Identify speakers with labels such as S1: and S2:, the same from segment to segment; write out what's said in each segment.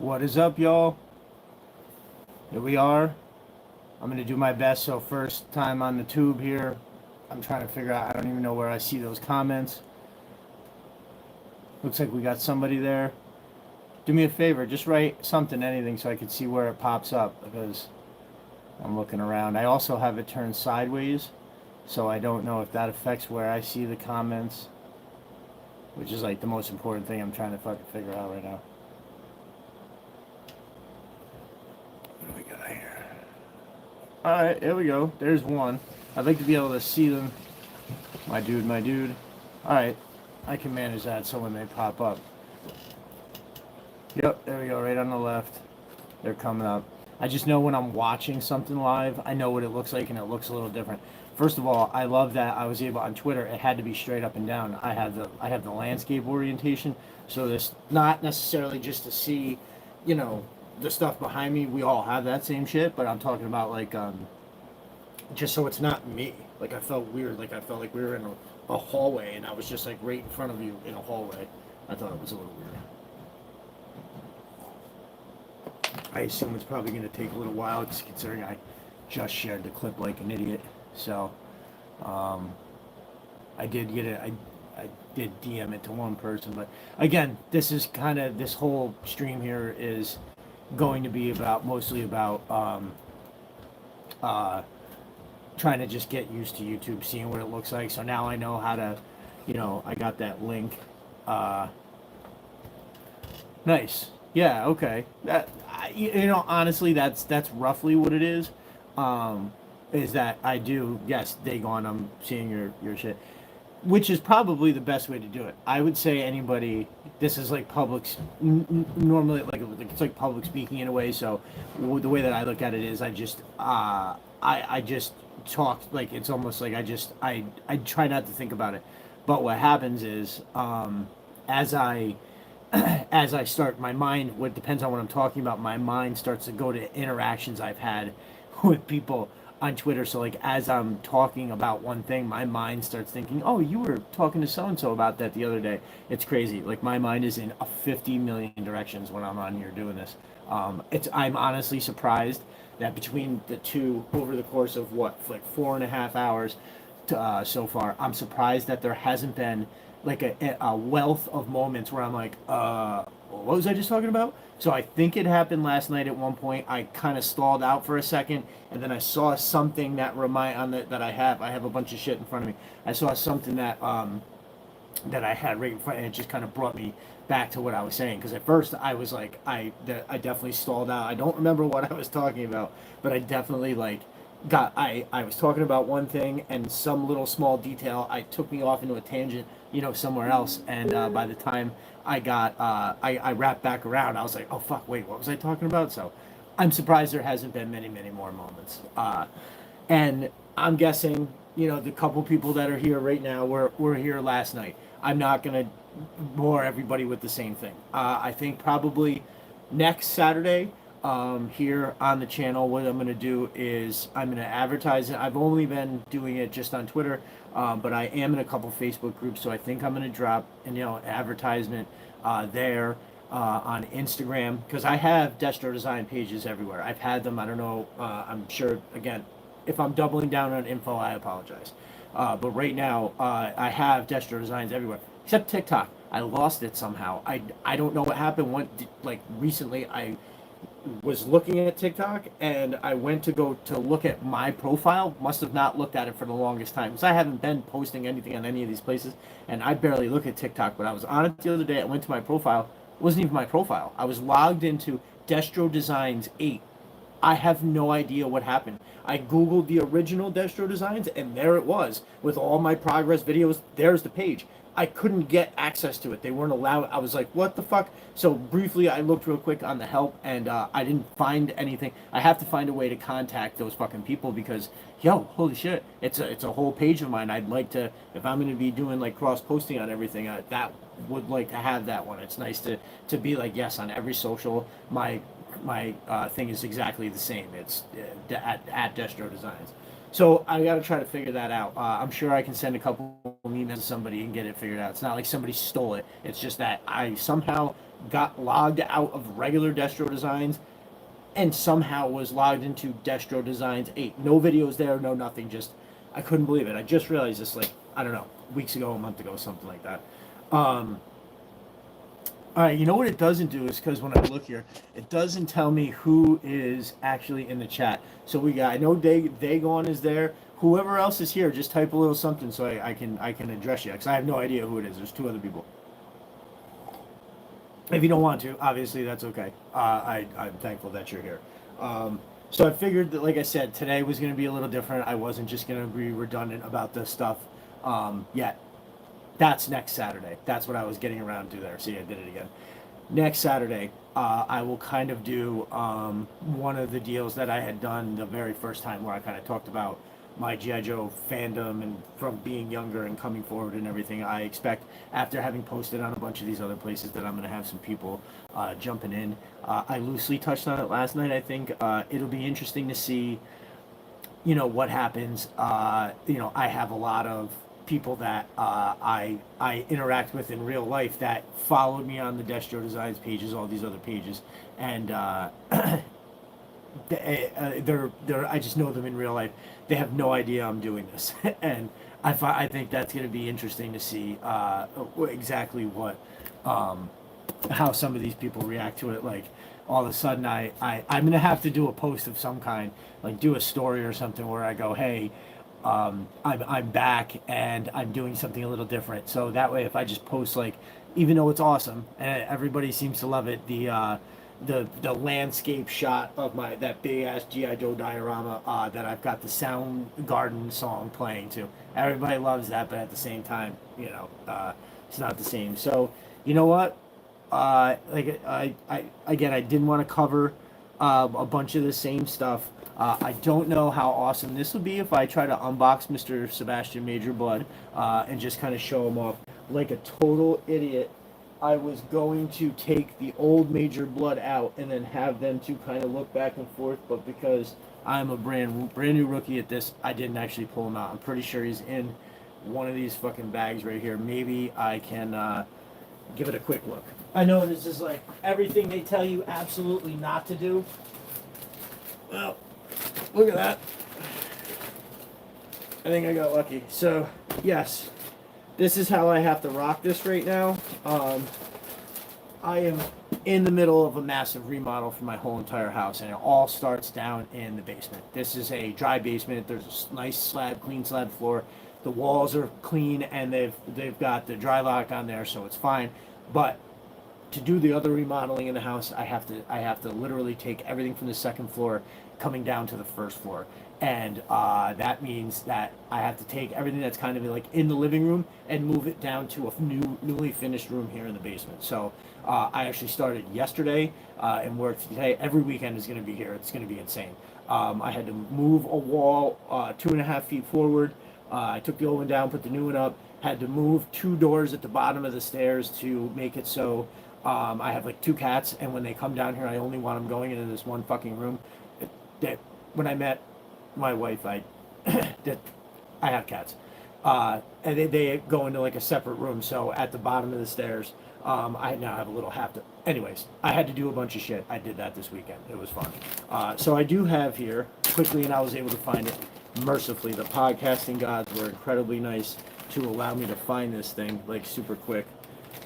S1: What is up, y'all? Here we are. I'm gonna do my best. So first time on the tube here. I'm trying to figure out. I don't even know where I see those comments. Looks like we got somebody there. Do me a favor, just write something, anything, so I can see where it pops up because I'm looking around. I also have it turned sideways, so I don't know if that affects where I see the comments, which is like the most important thing I'm trying to fucking figure out right now. What do we got here? Alright, here we go. There's one. I'd like to be able to see them. My dude, my dude. Alright, I can manage that so when they pop up. Yep, there we go, right on the left. They're coming up. I just know when I'm watching something live, I know what it looks like, and it looks a little different. First of all, I love that I was able on Twitter. It had to be straight up and down. I have the landscape orientation, so this not necessarily just to see, you know, the stuff behind me. We all have that same shit, but I'm talking about like just so it's not me. Like I felt weird. Like I felt like we were in a hallway, and I was just like right in front of you in a hallway. I thought it was a little weird. I assume it's probably going to take a little while, just considering I just shared the clip like an idiot. So, I did get it. I did DM it to one person, but again, this is kind of this whole stream here is going to be about mostly about trying to just get used to YouTube, seeing what it looks like. So now I know how to, you know, I got that link. Nice. Yeah. Okay. You know, honestly, that's roughly what it is. Is that I do? Yes, Dagon. I'm seeing your shit, which is probably the best way to do it. I would say anybody. This is like normally like it's like public speaking in a way. So the way that I look at it is, I just I just talk like it's almost like I try not to think about it. But what happens is as I as I start, my mind, what depends on what I'm talking about, my mind starts to go to interactions I've had with people on Twitter. So, like, as I'm talking about one thing, my mind starts thinking, oh, you were talking to so and so about that the other day. It's crazy. Like, my mind is in a 50 million directions when I'm on here doing this. I'm honestly surprised that between the two, over the course of what, like 4.5 hours so far, I'm surprised that there hasn't been like a wealth of moments where I'm like, what was I just talking about? So I think it happened last night at one point. I kind of stalled out for a second, and then I saw something that that I have a bunch of shit in front of me. I saw something that that I had right in front, and it just kind of brought me back to what I was saying. Because at first I was like, I definitely stalled out. I don't remember what I was talking about, but I definitely like I was talking about one thing, and some little small detail I took me off into a tangent, you know, somewhere else. And by the time I wrapped back around, I was like, oh fuck, wait, what was I talking about? So I'm surprised there hasn't been many more moments. And I'm guessing, you know, the couple people that are here right now were here last night. I'm not gonna bore everybody with the same thing. I think probably next Saturday, here on the channel, what I'm gonna do is I'm gonna advertise it. I've only been doing it just on Twitter, but I am in a couple Facebook groups, so I think I'm gonna drop an advertisement there. On Instagram, because I have Destro Design pages everywhere. I've had them. I don't know. I'm sure. Again, if I'm doubling down on info, I apologize. But right now, I have Destro Designs everywhere except TikTok. I lost it somehow. I don't know what happened. Like recently, I was looking at TikTok, and I went to go to look at my profile. Must have not looked at it for the longest time because I haven't been posting anything on any of these places, and I barely look at TikTok. But I was on it the other day. I went to my profile. It wasn't even my profile. I was logged into Destro Designs 8. I have no idea what happened. I googled the original Destro Designs, and there it was with all my progress videos. There's the page. I couldn't get access to it. They weren't allowed. I was like, what the fuck? So briefly, I looked real quick on the help, and I didn't find anything. I have to find a way to contact those fucking people because, yo, holy shit, it's a whole page of mine. I'd like to, if I'm going to be doing like cross posting on everything, that would like to have that one. It's nice to be like, yes, on every social, my thing is exactly the same. It's at Destro Designs. So I got to try to figure that out. I'm sure I can send a couple emails to somebody and get it figured out. It's not like somebody stole it. It's just that I somehow got logged out of regular Destro Designs and somehow was logged into Destro Designs 8. No videos there, no nothing. Just I couldn't believe it. I just realized this like I don't know, weeks ago, a month ago, something like that. All right, you know what it doesn't do is because when I look here, it doesn't tell me who is actually in the chat. So we got, I know Dagon is there. Whoever else is here, just type a little something so I can address you because I have no idea who it is. There's two other people. If you don't want to, obviously that's okay. I'm thankful that you're here. So I figured that, like I said, today was going to be a little different. I wasn't just going to be redundant about this stuff yet. That's next Saturday. That's what I was getting around to there. See, I did it again. Next Saturday, I will kind of do one of the deals that I had done the very first time where I kind of talked about my G.I. Joe fandom and from being younger and coming forward and everything. I expect, after having posted on a bunch of these other places, that I'm going to have some people jumping in. I loosely touched on it last night, I think. It'll be interesting to see, what happens. I have a lot of people that I interact with in real life that followed me on the Destro Designs pages, all these other pages, and they're I just know them in real life. They have no idea I'm doing this, and I think that's going to be interesting to see exactly what how some of these people react to it. Like all of a sudden, I'm going to have to do a post of some kind, like do a story or something where I go, hey. I'm back and I'm doing something a little different. So that way, if I just post like, even though it's awesome and everybody seems to love it, the landscape shot of that big ass GI Joe diorama that I've got the Soundgarden song playing to. Everybody loves that, but at the same time, it's not the same. So you know what? Like I didn't want to cover a bunch of the same stuff. I don't know how awesome this will be if I try to unbox Mr. Sebastian Major Blood and just kind of show him off like a total idiot. I was going to take the old Major Blood out and then have them to kind of look back and forth, but because I'm a brand new rookie at this, I didn't actually pull him out. I'm pretty sure he's in one of these fucking bags right here. Maybe I can give it a quick look. I know this is like everything they tell you absolutely not to do. Well, look at that. I think I got lucky. So, yes, this is how I have to rock this right now. I am in the middle of a massive remodel for my whole entire house, and it all starts down in the basement. This is a dry basement. There's a nice slab, clean slab floor. The walls are clean, and they've got the dry lock on there, so it's fine. But to do the other remodeling in the house, I have to literally take everything from the second floor coming down to the first floor, and that means that I have to take everything that's kind of like in the living room and move it down to a newly finished room here in the basement. So I actually started yesterday and worked today. Every weekend is going to be here. It's going to be insane. I had to move a wall 2.5 feet forward. I took the old one down, put the new one up. Had to move 2 doors at the bottom of the stairs to make it so I have like 2 cats, and when they come down here, I only want them going into this one fucking room. That when I met my wife, I have cats, and they go into like a separate room. So at the bottom of the stairs, I now have a little Anyways, I had to do a bunch of shit. I did that this weekend. It was fun. So I do have here quickly, and I was able to find it mercifully. The podcasting gods were incredibly nice to allow me to find this thing like super quick.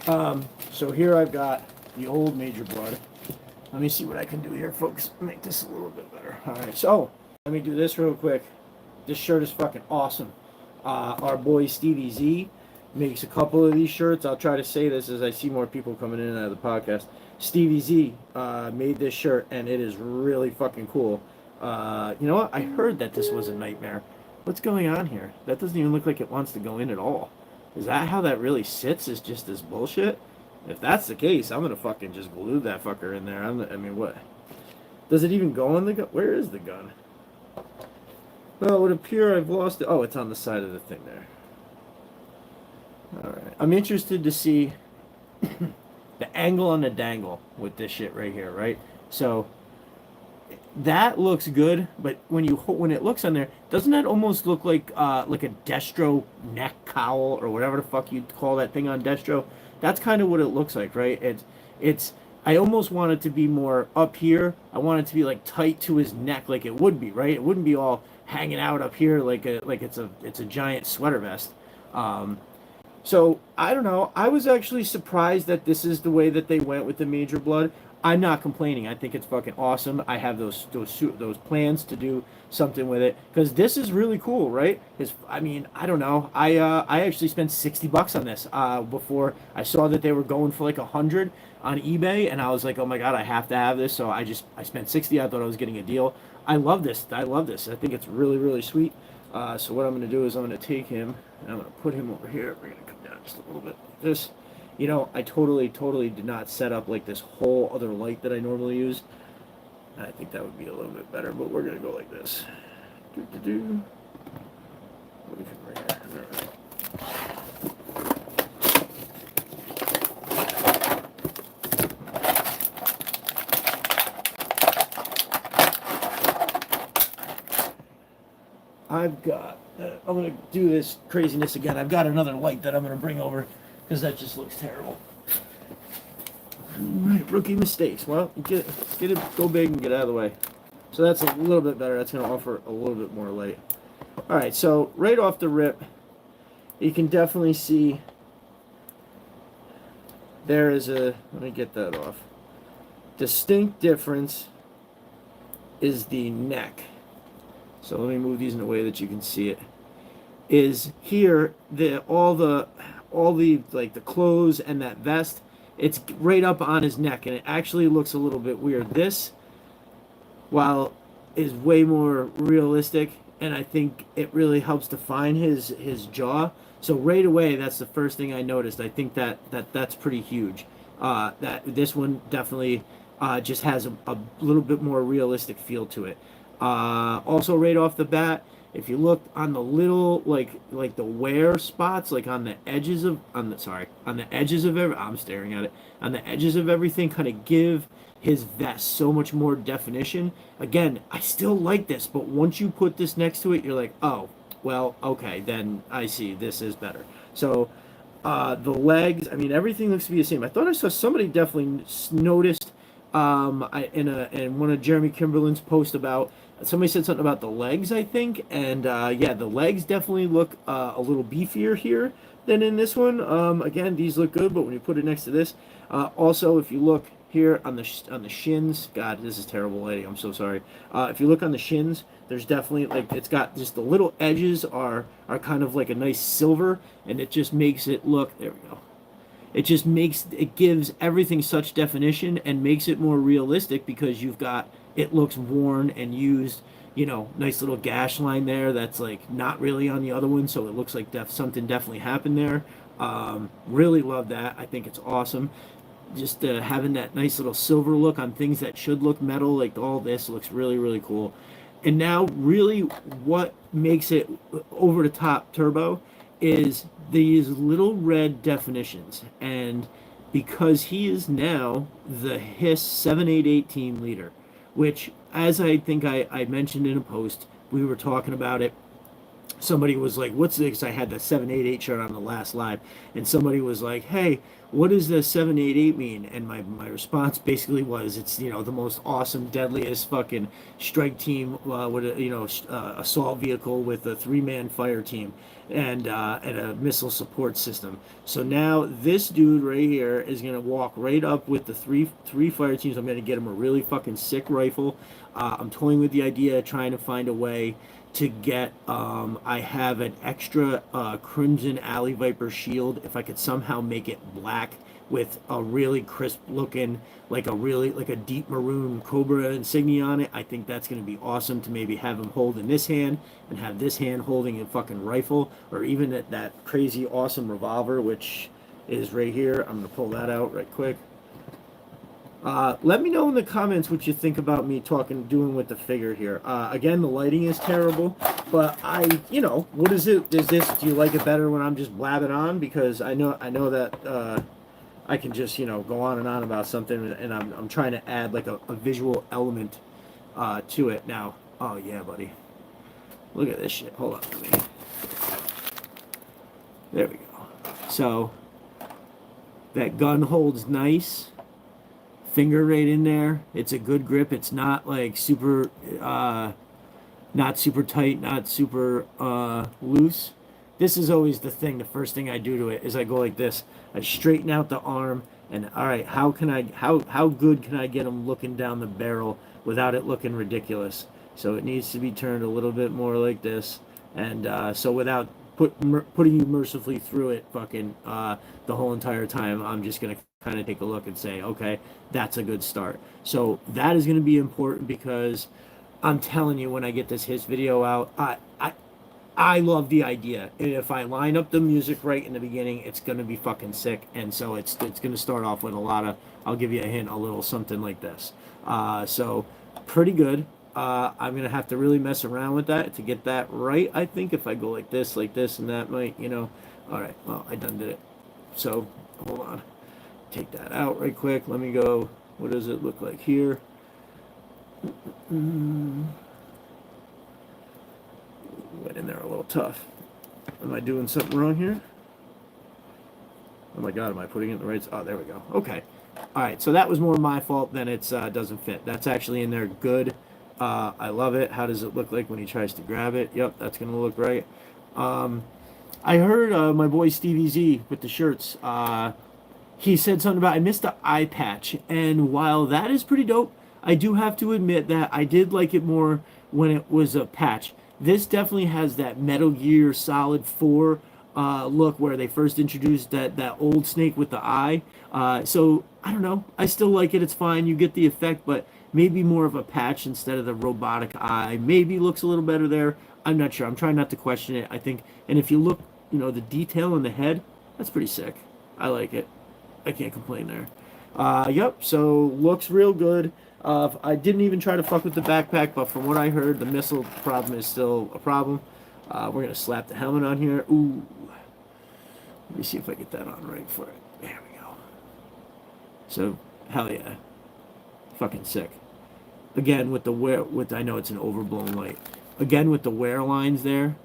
S1: So here I've got the old Major Blood. Let me see what I can do here, folks. Make this a little bit better. All right, so let me do this real quick. This shirt is fucking awesome. Our boy Stevie Z makes a couple of these shirts. I'll try to say this as I see more people coming in and out of the podcast. Stevie Z made this shirt, and it is really fucking cool. You know what? I heard that this was a nightmare. What's going on here? That doesn't even look like it wants to go in at all. Is that how that really sits? Is just this bullshit? If that's the case, I'm gonna fucking just glue that fucker in there. I mean, what? Does it even go on the gun? Where is the gun? Well, it would appear I've lost it. Oh, it's on the side of the thing there. Alright. I'm interested to see the angle on the dangle with this shit right here, right? So, that looks good, but when it looks on there, doesn't that almost look like a Destro neck cowl or whatever the fuck you call that thing on Destro? That's kind of what it looks like, right? It's I almost want it to be more up here. I want it to be like tight to his neck, like it would be, right? It wouldn't be all hanging out up here like it's a giant sweater vest. Um, so I don't know. I was actually surprised that this is the way that they went with the Major Blood. I'm not complaining. I think it's fucking awesome. I have those plans to do something with it because this is really cool, right? I mean, I don't know. I actually spent $60 on this before I saw that they were going for like 100 on eBay, and I was like, oh my god, I have to have this. So I spent 60. I thought I was getting a deal. I love this. I love this. I think it's really really sweet. So what I'm going to do is I'm going to take him and I'm going to put him over here. We're going to come down just a little bit like this. You know, I totally did not set up like this whole other light that I normally use. I think that would be a little bit better, but we're going to go like this. Doo-doo-doo. Right here. There we go. I've got, I'm going to do this craziness again. I've got another light that I'm going to bring over because that just looks terrible. Alright, rookie mistakes. Well, get it, go big and get out of the way. So that's a little bit better. That's going to offer a little bit more light. Alright, so right off the rip, you can definitely see there is a, let me get that off. Distinct difference is the neck. So let me move these in a way that you can see it. Is here all the like the clothes and that vest, it's right up on his neck, and it actually looks a little bit weird. This, while is way more realistic, and I think it really helps define his jaw. So right away, that's the first thing I noticed. I think that's pretty huge. That this one definitely just has a little bit more realistic feel to it. Also, right off the bat, if you look on the little like the wear spots, like on the edges of on the edges of I'm staring at it on the edges of everything, kind of give his vest so much more definition. Again, I still like this, but once you put this next to it, you're like, oh, well, okay, then I see this is better. So the legs, I mean, everything looks to be the same. I thought I saw somebody definitely noticed in one of Jeremy Kimberlin's posts about. Somebody said something about the legs, I think, and yeah, the legs definitely look a little beefier here than in this one. Again, these look good, but when you put it next to this, also if you look here on the shins, God, this is terrible lighting. I'm so sorry. If you look on the shins, there's definitely like it's got just the little edges are kind of like a nice silver, and it just makes it look. There we go. It gives everything such definition and makes it more realistic because it looks worn and used, you know, nice little gash line there that's like not really on the other one, so it looks like something definitely happened there. Really love that. I think it's awesome. Just having that nice little silver look on things that should look metal, like all this looks really, really cool. And now really what makes it over the top turbo is these little red definitions. And because he is now the HISS 788 team leader, which, as I think I mentioned in a post, we were talking about it. Somebody was like, what's this? I had the 788 shirt on the last live, and somebody was like, hey, what does the 788 mean? And my response basically was, it's, you know, the most awesome, deadliest fucking strike team with a, you know, assault vehicle with a 3-man fire team and a missile support system. So now this dude right here is gonna walk right up with the three fire teams. I'm gonna get him a really fucking sick rifle. I'm toying with the idea of trying to find a way to get I have an extra Crimson Alley Viper shield. If I could somehow make it black with a really crisp looking, like a deep maroon Cobra insignia on it, I think that's going to be awesome to maybe have him hold in this hand and have this hand holding a fucking rifle, or even that crazy awesome revolver, which is right here. I'm going to pull that out right quick. Let me know in the comments what you think about me doing with the figure here. Again, the lighting is terrible, but what is it? Do you like it better when I'm just blabbing on? Because I know that I can just, go on and on about something, and I'm trying to add like a visual element to it. Now, oh yeah, buddy. Look at this shit. Hold on. There we go. So, that gun holds nice. Finger right in there. It's a good grip. It's not like super, not super tight, not super loose. This is always the thing. The first thing I do to it is I go like this. I straighten out the arm, and all right, how good can I get them looking down the barrel without it looking ridiculous? So it needs to be turned a little bit more like this, and so without putting you mercifully through it, fucking the whole entire time, I'm just gonna kind of take a look and say, okay, that's a good start. So that is gonna be important because I'm telling you, when I get this Hiss video out, I love the idea. And if I line up the music right in the beginning, it's gonna be fucking sick. And so it's gonna start off with a lot of, I'll give you a hint, a little something like this. So pretty good. I'm gonna have to really mess around with that to get that right. I think if I go like this, and that might, you know. All right, well, I done did it. So hold on, take that out right quick. Let me go. What does it look like here? Went in there a little tough. Am I doing something wrong here? Oh my god, am I putting it in the right? Oh, there we go. Okay. All right, so that was more my fault than it doesn't fit. That's actually in there good. I love it. How does it look like when he tries to grab it? Yep, that's going to look right. I heard my boy Stevie Z with the shirts. He said something about, I missed the eye patch. And while that is pretty dope, I do have to admit that I did like it more when it was a patch. This definitely has that Metal Gear Solid 4 look where they first introduced that old Snake with the eye. So, I don't know. I still like it. It's fine. You get the effect, but maybe more of a patch instead of the robotic eye. Maybe looks a little better there. I'm not sure. I'm trying not to question it. I think, and if you look, you know, the detail in the head, that's pretty sick. I like it. I can't complain there. Yep, so looks real good. I didn't even try to fuck with the backpack, but from what I heard, the missile problem is still a problem. We're going to slap the helmet on here. Ooh. Let me see if I get that on right for it. There we go. So, hell yeah. Fucking sick. Again, with the wear, I know it's an overblown light. Again, with the wear lines there,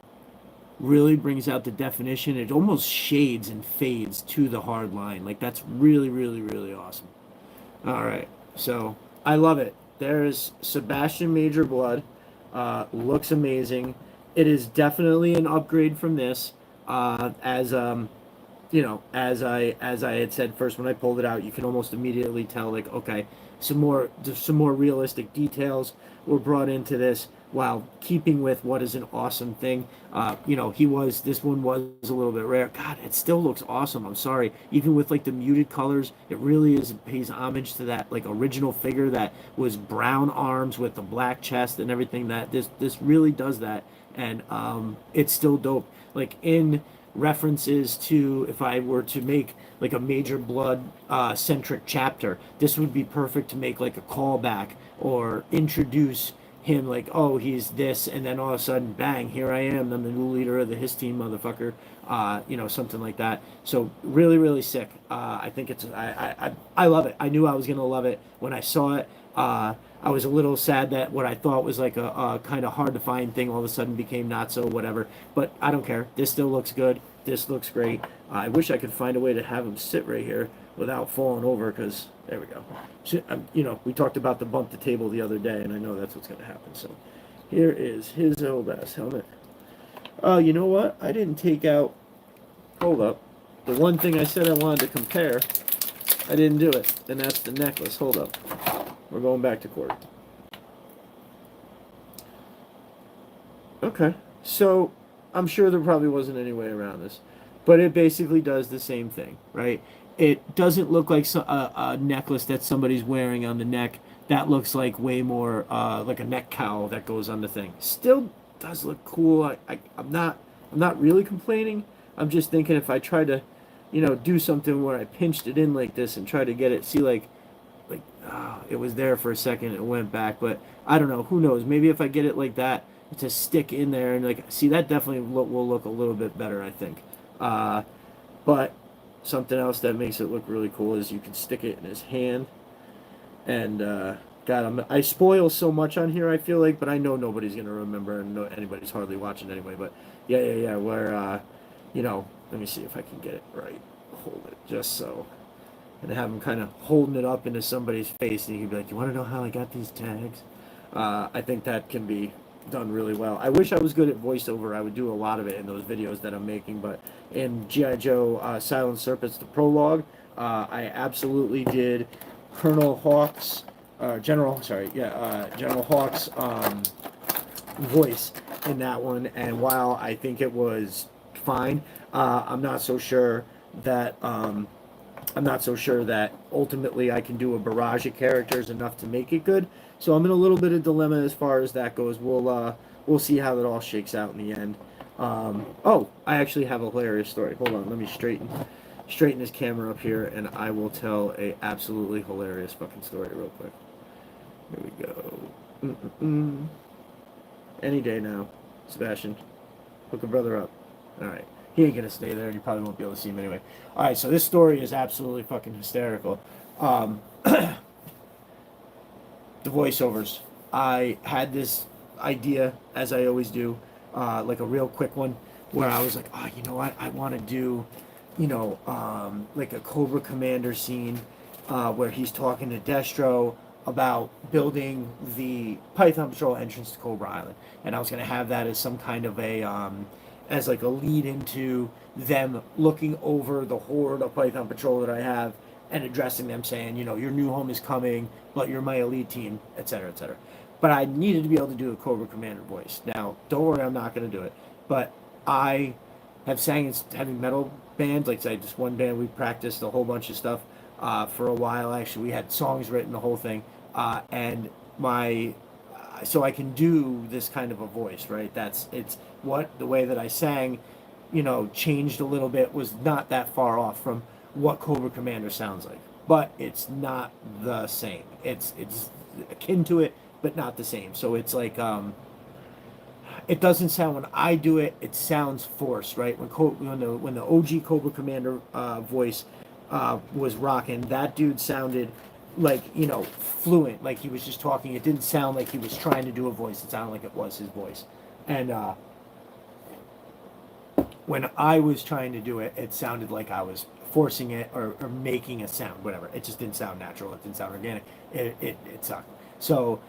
S1: really brings out the definition. It almost shades and fades to the hard line. Like, that's really, really, really awesome. All right, so I love it. There's Sebastian Major Blood. Looks amazing. It is definitely an upgrade from this. As you know, as I had said first when I pulled it out, you can almost immediately tell, like, okay, some more realistic details were brought into this while keeping with what is an awesome thing. You know, this one was a little bit rare. God, it still looks awesome. I'm sorry. Even with like the muted colors, it really pays homage to that like original figure that was brown arms with the black chest and everything. That this really does that, and it's still dope. Like in references to, if I were to make like a Major Blood centric chapter, this would be perfect to make like a callback or introduce him, like, oh, he's this, and then all of a sudden, bang, here I am, I'm the new leader of the Hiss team, motherfucker. You know, something like that. So really, really sick. I think it's I love it. I knew I was gonna love it when I saw it. I was a little sad that what I thought was like a kind of hard to find thing all of a sudden became not so whatever. But I don't care. This still looks good. This looks great. I wish I could find a way to have him sit right here without falling over, because there we go. You know, we talked about the bump the table the other day, and I know that's what's going to happen. So here is his old ass helmet. You know what? I didn't take out. Hold up. The one thing I said I wanted to compare, I didn't do it, and that's the necklace. Hold up. We're going back to court. Okay. So I'm sure there probably wasn't any way around this, but it basically does the same thing, right? It doesn't look like a necklace that somebody's wearing on the neck. That looks like way more like a neck cowl that goes on the thing. Still does look cool. I'm not really complaining. I'm just thinking if I try to, you know, do something where I pinched it in like this and try to get it, see, like it was there for a second, it went back, but I don't know. Who knows? Maybe if I get it like that to stick in there and like, see, that definitely will look a little bit better, I think. But something else that makes it look really cool is you can stick it in his hand, and God, I spoil so much on here, I feel like, but I know nobody's gonna remember, and no, anybody's hardly watching anyway. But yeah. Where, let me see if I can get it right. Hold it, just so. And have him kind of holding it up into somebody's face, and you can be like, "You want to know how I got these tags?" I think that can be done really well. I wish I was good at voiceover. I would do a lot of it in those videos that I'm making. But in G.I. Joe Silent Serpents, the prologue, I absolutely did Colonel Hawk's, General Hawk's voice in that one. And while I think it was fine, I'm not so sure that. I'm not so sure that ultimately I can do a barrage of characters enough to make it good. So I'm in a little bit of dilemma as far as that goes. We'll see how that all shakes out in the end. Oh, I actually have a hilarious story. Hold on, let me straighten this camera up here, and I will tell a absolutely hilarious fucking story real quick. Here we go. Any day now, Sebastian. Hook a brother up. All right. He ain't gonna stay there, and you probably won't be able to see him anyway. All right, so this story is absolutely fucking hysterical. The voiceovers. I had this idea, as I always do, like a real quick one, where I was like, oh, you know what? I want to do, like a Cobra Commander scene, where he's talking to Destro about building the Python Patrol entrance to Cobra Island, and I was gonna have that as some kind of as like a lead into them looking over the horde of Python Patrol that I have and addressing them, saying, your new home is coming, but you're my elite team, etc., etc. But I needed to be able to do a Cobra Commander voice. Now, don't worry, I'm not going to do it. But I have sang in heavy metal bands. Like I said, just one band, we practiced a whole bunch of stuff for a while. Actually, we had songs written, the whole thing. So I can do this kind of a voice, right? The way that I sang, changed a little bit, was not that far off from what Cobra Commander sounds like. But it's not the same. It's akin to it, but not the same. So it's like, it doesn't sound, when I do it, it sounds forced, right? When the OG Cobra Commander voice was rocking, that dude sounded like, fluent, like he was just talking. It didn't sound like he was trying to do a voice. It sounded like it was his voice. And when I was trying to do it, it sounded like I was forcing it or making a sound, whatever. It just didn't sound natural. It didn't sound organic. It sucked. So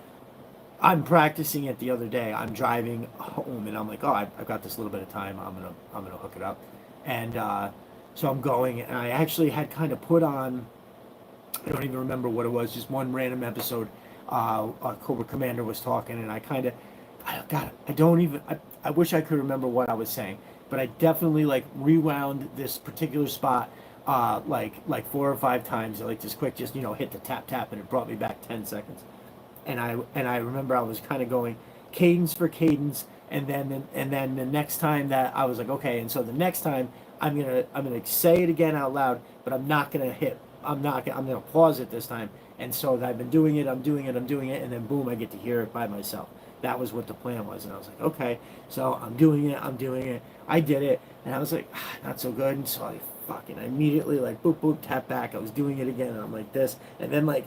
S1: I'm practicing it the other day. I'm driving home, and I'm like, oh, I've got this little bit of time. I'm gonna hook it up. And so I'm going, and I actually had kind of put on, I don't even remember what it was, just one random episode. Cobra Commander was talking, and I wish I could remember what I was saying, but I definitely rewound this particular spot like 4 or 5 times, like just quick, just hit the tap, and it brought me back 10 seconds. And I remember I was kind of going cadence for cadence, and then the next time that I was like, okay, and so the next time I'm gonna say it again out loud, but I'm gonna pause it this time. And so I've been doing it, I'm doing it, and then boom, I get to hear it by myself. That was what the plan was, and I was like, okay, so I'm doing it, I did it, and I was like, not so good, and so I immediately boop, tap back. I was doing it again, and I'm like this, and then I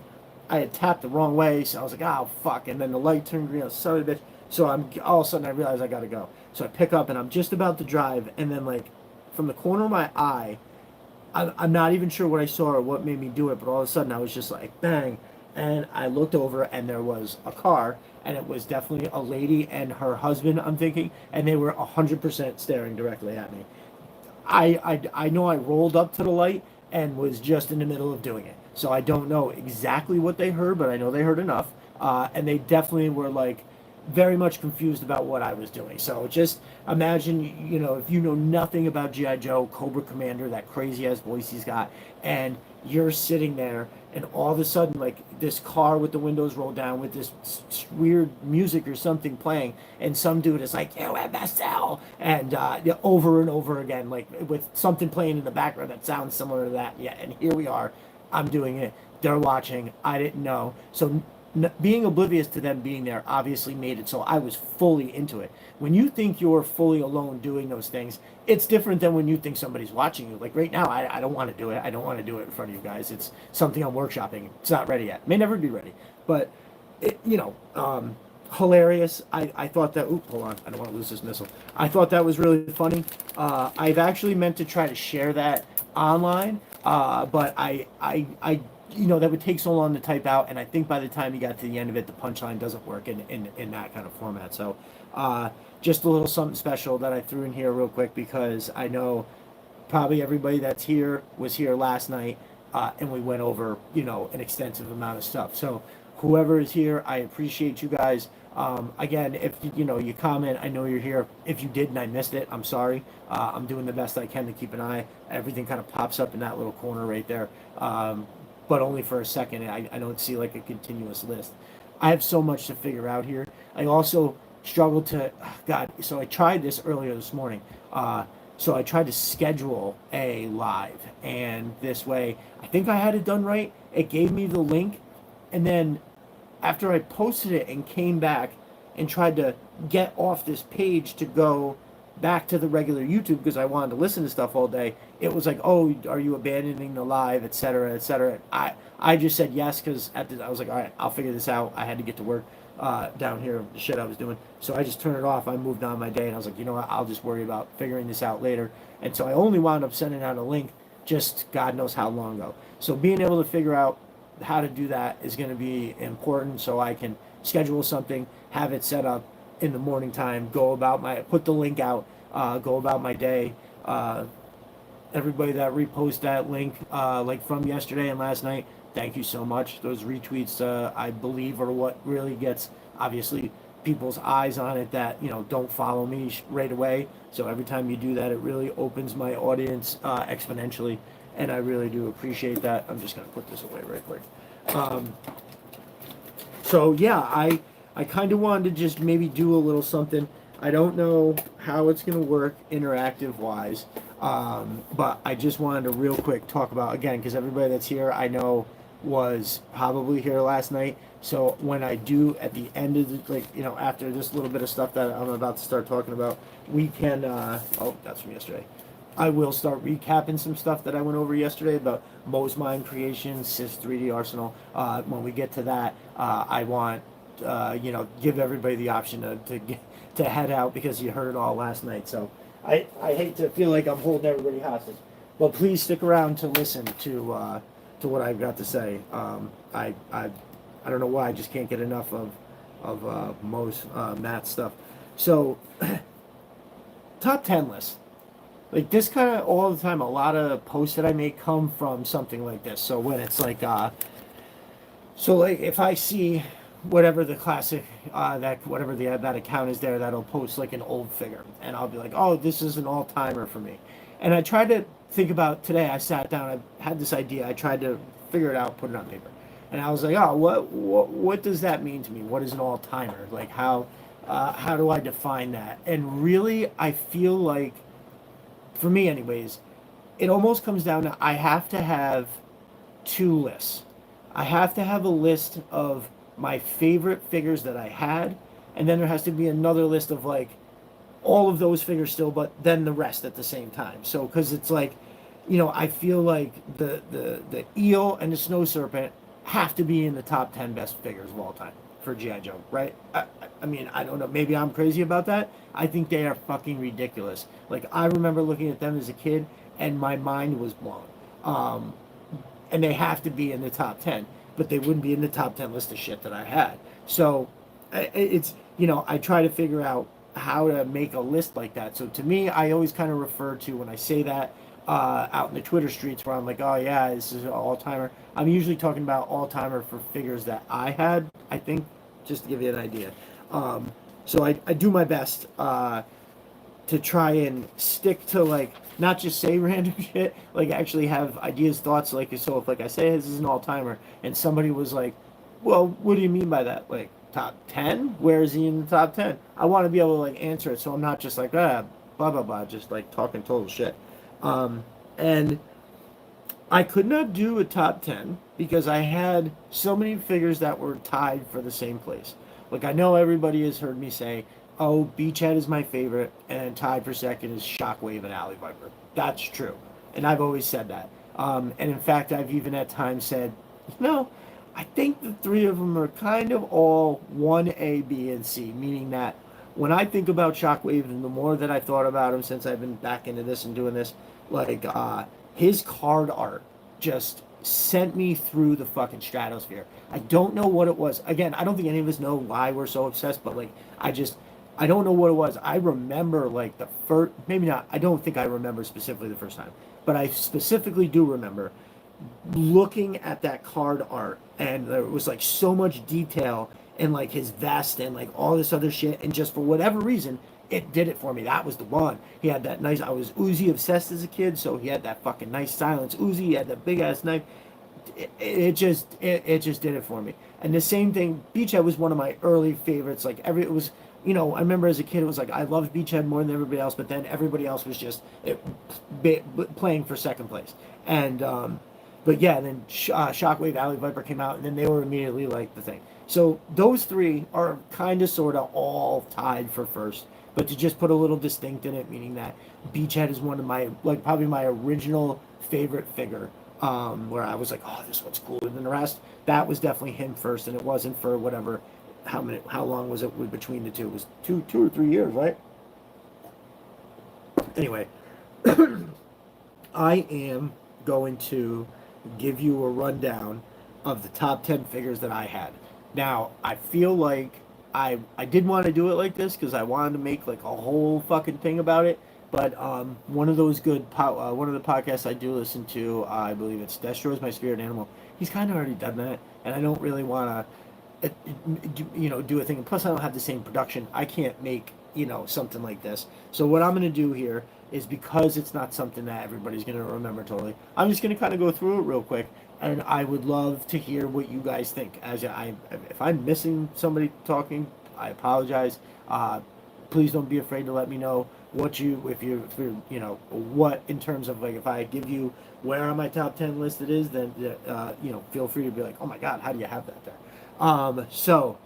S1: had tapped the wrong way, so I was like, oh fuck, and then the light turned green, I was son of a bitch, so all of a sudden I realized I gotta go. So I pick up, and I'm just about to drive, and then from the corner of my eye, I'm not even sure what I saw or what made me do it, but all of a sudden I was just like, bang, and I looked over, and there was a car, and it was definitely a lady and her husband, I'm thinking, and they were 100% staring directly at me. I know I rolled up to the light and was just in the middle of doing it, so I don't know exactly what they heard, but I know they heard enough, and they definitely were very much confused about what I was doing. So just imagine, if you know nothing about G.I. Joe, Cobra Commander, that crazy ass voice he's got, and you're sitting there, and all of a sudden, this car with the windows rolled down with this weird music or something playing, and some dude is like, UMSL, and over and over again, with something playing in the background that sounds similar to that. Yeah, and here we are. I'm doing it. They're watching. I didn't know. So being oblivious to them being there obviously made it so I was fully into it. When you think you're fully alone doing those things, it's different than when you think somebody's watching you. Like right now, I don't want to do it. I don't want to do it in front of you guys. It's something I'm workshopping. It's not ready yet. May never be ready. But hilarious. I thought that. Oop, hold on. I don't want to lose this missile. I thought that was really funny. I've actually meant to try to share that online, but that would take so long to type out, and I think by the time you got to the end of it, the punchline doesn't work in that kind of format. So, just a little something special that I threw in here real quick because I know probably everybody that's here was here last night, and we went over, an extensive amount of stuff. So, whoever is here, I appreciate you guys. Again, if you comment, I know you're here. If you did and I missed it, I'm sorry. I'm doing the best I can to keep an eye. Everything kind of pops up in that little corner right there, but only for a second. I don't see like a continuous list. I have so much to figure out here. I also struggled to, God. So I tried this earlier this morning. So I tried to schedule a live, and this way, I think I had it done right. It gave me the link, and then after I posted it and came back and tried to get off this page to go back to the regular YouTube because I wanted to listen to stuff all day, it was like, oh, are you abandoning the live, et cetera, et cetera. I just said yes because I was like, all right, I'll figure this out. I had to get to work down here, the shit I was doing. So I just turned it off. I moved on my day, and I was like, you know what, I'll just worry about figuring this out later. And so I only wound up sending out a link just God knows how long ago. So being able to figure out how to do that is going to be important so I can schedule something, have it set up in the morning time, put the link out, go about my day. Everybody that repost that link, like from yesterday and last night, thank you so much. Those retweets, I believe, are what really gets, obviously, people's eyes on it that, don't follow me right away. So every time you do that, it really opens my audience exponentially. And I really do appreciate that. I'm just going to put this away right quick. So yeah, I kind of wanted to just maybe do a little something. I don't know how it's going to work interactive wise, but I just wanted to real quick talk about, again, because everybody that's here I know was probably here last night. So when I do at the end of the, after this little bit of stuff that I'm about to start talking about, we can, oh, that's from yesterday. I will start recapping some stuff that I went over yesterday about Mo's Mind Creations, Sys 3D Arsenal. When we get to that, I want, give everybody the option to head out because you heard it all last night. So I hate to feel like I'm holding everybody hostage, but please stick around to listen to what I've got to say. I don't know why I just can't get enough of Matt's stuff. So top 10 list. Like this kind of all the time, a lot of posts that I make come from something like this. So when it's like, if I see whatever the classic, that account is there, that'll post like an old figure, and I'll be like, oh, this is an all timer for me. And I tried to think about today. I sat down, I had this idea. I tried to figure it out, put it on paper, and I was like, oh, what does that mean to me? What is an all timer? Like how do I define that? And really, I feel like, for me anyways, it almost comes down to I have to have two lists. I have to have a list of my favorite figures that I had, and then there has to be another list of like all of those figures still, but then the rest at the same time. So because it's like, I feel like the eel and the snow serpent have to be in the top 10 best figures of all time for G.I. Joe, right? I mean, I don't know. Maybe I'm crazy about that. I think they are fucking ridiculous. Like, I remember looking at them as a kid, and my mind was blown. And they have to be in the top 10, but they wouldn't be in the top 10 list of shit that I had. So, it's, I try to figure out how to make a list like that. So, to me, I always kind of refer to, when I say that, out in the Twitter streets where I'm like, oh yeah, this is an all-timer. I'm usually talking about all-timer for figures that I had, I think, just to give you an idea. So I do my best to try and stick to, like, not just say random shit, like actually have ideas, thoughts, like, so if, like, I say this is an all-timer and somebody was like, well, what do you mean by that? Like, top 10? Where is he in the top 10? I want to be able to, like, answer it so I'm not just like, blah, blah, blah, just, like, talking total shit. And I could not do a top 10 because I had so many figures that were tied for the same place. Like, I know everybody has heard me say, oh, Beachhead is my favorite, and tied for second is Shockwave and Alley Viper. That's true. And I've always said that. And in fact, I've even at times said, I think the three of them are kind of all 1A, B, and C, meaning that when I think about Shockwave, and the more that I've thought about him since I've been back into this and doing this, like his card art just sent me through the fucking stratosphere. I don't know what it was. Again, I don't think any of us know why we're so obsessed, but like I don't know what it was. I remember like the first, maybe not. I don't think I remember specifically the first time, but I specifically do remember looking at that card art, and there was like so much detail and like his vest and like all this other shit, and just for whatever reason it did it for me. That was the one. He had that nice, I was Uzi obsessed as a kid, so he had that fucking nice silence Uzi. He had that big ass knife. It just did it for me. And the same thing, Beachhead was one of my early favorites. Like it was, I remember as a kid, it was like I loved Beachhead more than everybody else, but then everybody else was just playing for second place. And but yeah, then Shockwave, Alley Viper came out, and then they were immediately like the thing. So those three are kind of sort of all tied for first, but to just put a little distinct in it, meaning that Beachhead is one of my, like, probably my original favorite figure, where I was like, oh, this one's cooler than the rest. That was definitely him first, and it wasn't for whatever, how long was it between the two? It was two or 3 years, right? Anyway, I am going to give you a rundown of the top 10 figures that I had. Now, I feel like I did want to do it like this because I wanted to make like a whole fucking thing about it. But one of those one of the podcasts I do listen to, I believe it's Destroys My Spirit Animal. He's kind of already done that, and I don't really want to, do a thing. And plus, I don't have the same production. I can't make something like this. So what I'm going to do here is, because it's not something that everybody's going to remember totally, I'm just going to kind of go through it real quick, and I would love to hear what you guys think. If I'm missing somebody talking, I apologize. Please don't be afraid to let me know what what in terms of, like, if I give you where on my top 10 list it is, then feel free to be like, oh my god, how do you have that there? So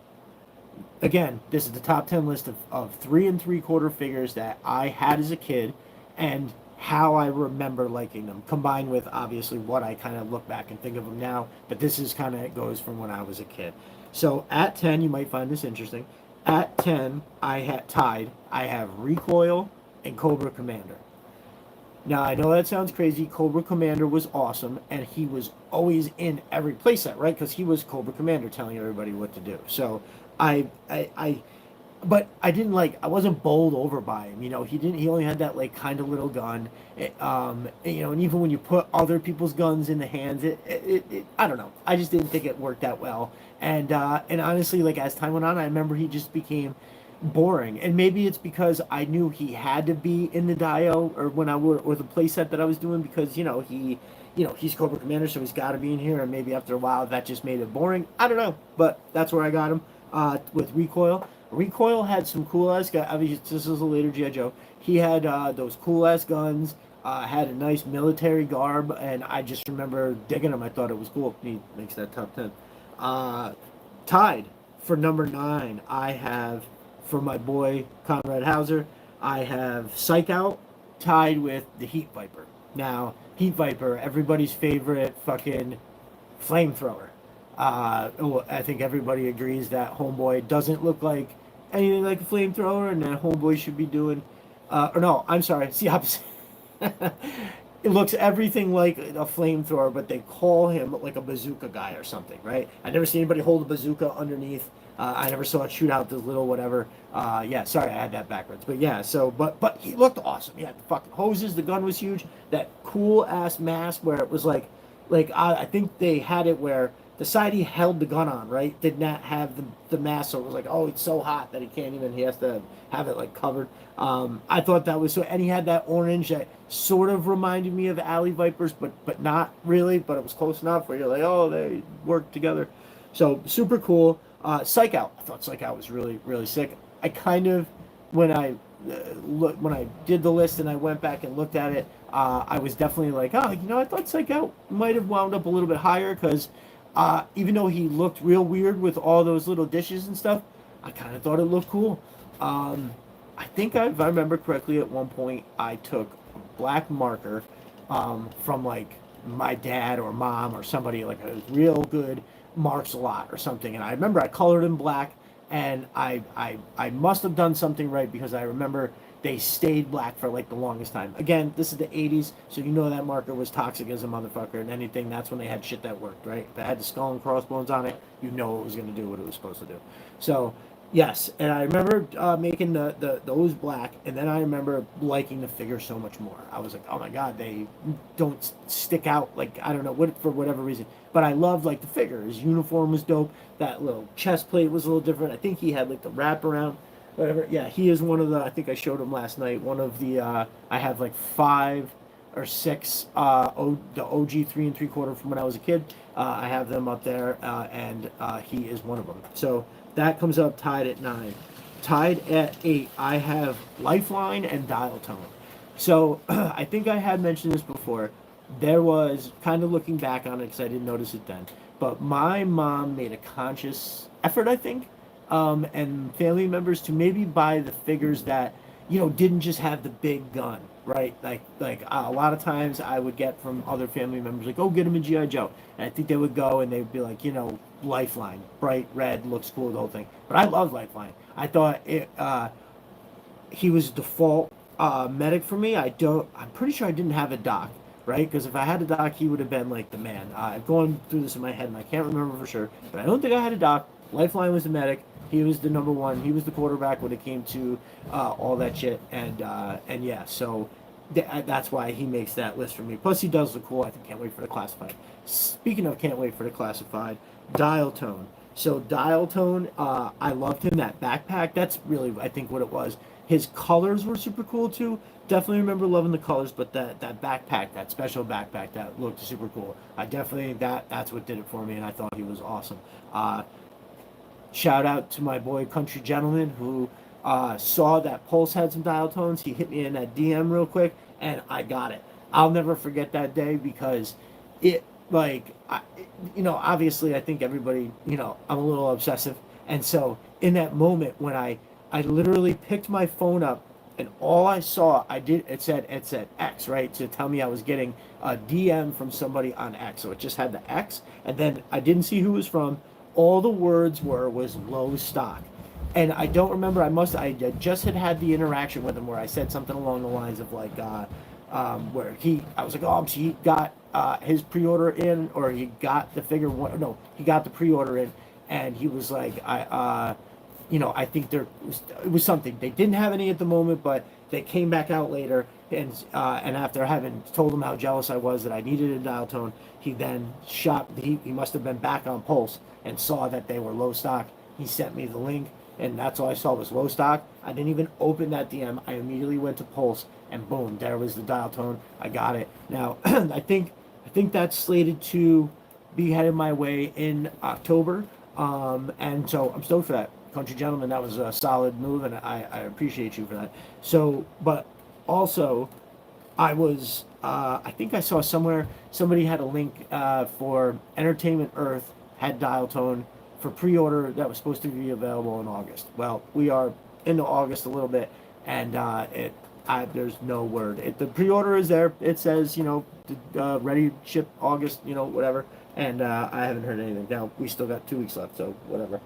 S1: again, this is the top 10 list of 3 3/4 figures that I had as a kid, and how I remember liking them, combined with obviously what I kind of look back and think of them now. But this is kind of, it goes from when I was a kid. So at 10, you might find this interesting. At 10, I have Recoil and Cobra Commander. Now, I know that sounds crazy. Cobra Commander was awesome, and he was always in every playset, right? Because he was Cobra Commander telling everybody what to do. So but I wasn't bowled over by him. He only had that, like, kind of little gun. And even when you put other people's guns in the hands, I don't know. I just didn't think it worked that well. And honestly, like, as time went on, I remember he just became boring. And maybe it's because I knew he had to be in the Dio, or the playset that I was doing, because he's Cobra Commander, so he's got to be in here. And maybe after a while, that just made it boring. I don't know, but that's where I got him. With Recoil. Recoil had some cool ass guns. Obviously, this is a later G.I. Joe. He had those cool ass guns. Had a nice military garb, and I just remember digging him. I thought it was cool. He makes that top 10. Tied for number 9, I have, for my boy Conrad Hauser, I have Psych Out, tied with the Heat Viper. Now, Heat Viper, everybody's favorite fucking flamethrower. I think everybody agrees that Homeboy doesn't look like anything like a flamethrower, and that Homeboy should be doing, or no, I'm sorry, it's the opposite. It looks everything like a flamethrower, but they call him like a bazooka guy or something, right? I never seen anybody hold a bazooka underneath. I never saw it shoot out this little whatever. Yeah, sorry, I had that backwards. But yeah, so, but he looked awesome. He had the fucking hoses, the gun was huge. That cool ass mask where it was like I think they had it where the side he held the gun on, right, did not have the mask, so it was like, oh, it's so hot that he has to have it, like, covered. I thought that was so, and he had that orange that sort of reminded me of Alley Vipers, but not really, but it was close enough where you're like, oh, they work together. So, super cool. Psych Out. I thought Psych Out was really, really sick. I kind of, when I did the list and I went back and looked at it, I was definitely like, oh, I thought Psych Out might have wound up a little bit higher, because even though he looked real weird with all those little dishes and stuff, I kind of thought it looked cool. I think if I remember correctly, at one point I took a black marker from, like, my dad or mom or somebody like a real good marks a lot or something. And I remember I colored in black, and I must have done something right because I remember they stayed black for like the longest time. Again, this is the 80s, so you know that marker was toxic as a motherfucker, and anything, that's when they had shit that worked, right? If it had the skull and crossbones on it, you know it was going to do what it was supposed to do. So, yes, and I remember making those black, and then I remember liking the figure so much more. I was like, oh my god, they don't stick out, like, I don't know, what for whatever reason. But I loved, like, the figure. His uniform was dope. That little chest plate was a little different. I think he had, like, the wraparound. Whatever. Yeah, he is one of the. I think I showed him last night. One of the. I have like 5 or 6. The OG 3 3/4 from when I was a kid. I have them up there, and he is one of them. So that comes up tied at 9. Tied at 8. I have Lifeline and Dial Tone. So I think I had mentioned this before. There was kind of looking back on it because I didn't notice it then. But my mom made a conscious effort, I think, and family members to maybe buy the figures that didn't just have the big gun, right? Like a lot of times I would get from other family members like, oh, get him a GI Joe, and I think they would go and they would be like, Lifeline, bright red, looks cool, the whole thing. But I love Lifeline. I thought he was default medic for me. I'm pretty sure I didn't have a doc, right? Because if I had a doc, he would have been like the man. I'm going through this in my head and I can't remember for sure, but I don't think I had a doc. Lifeline was the medic. He was the number one. He was the quarterback when it came to all that shit. And yeah, so that's why he makes that list for me. Plus, he does look cool. I think can't wait for the classified. Speaking of can't wait for the classified, Dial Tone. So Dial Tone, I loved him. That backpack, that's really, I think, what it was. His colors were super cool too. Definitely remember loving the colors, but that backpack, that special backpack, that looked super cool. I definitely, that's what did it for me, and I thought he was awesome. Shout out to my boy Country Gentleman who saw that Pulse had some Dial Tones. He hit me in that DM real quick, and I got it. I'll never forget that day because it, like, obviously I think everybody, I'm a little obsessive. And so in that moment when I literally picked my phone up and all I saw, it said X, right? To tell me I was getting a DM from somebody on X. So it just had the X, and then I didn't see who it was from. All the words was low stock. And I don't remember, I just had the interaction with him where I said something along the lines of like, where I was like, oh, so he got his pre-order in, or he got the figure, no, he got the pre-order in, and he was like, I think it was something. They didn't have any at the moment, but they came back out later, and after having told him how jealous I was that I needed a Dial Tone, he then he must have been back on Pulse and saw that they were low stock. He sent me the link, and that's all I saw was low stock. I didn't even open that DM. I immediately went to Pulse, and boom, there was the Dial Tone. I got it. Now, I think that's slated to be headed my way in October, and so I'm stoked for that. Country Gentleman, that was a solid move, and I appreciate you for that. So, but also, I think I saw somewhere somebody had a link for Entertainment Earth had Dial Tone for pre-order that was supposed to be available in August. Well, we are into August a little bit, and there's no word. The pre-order is there. It says, ready, ship August, whatever, and I haven't heard anything. Now, we still got 2 weeks left, so whatever.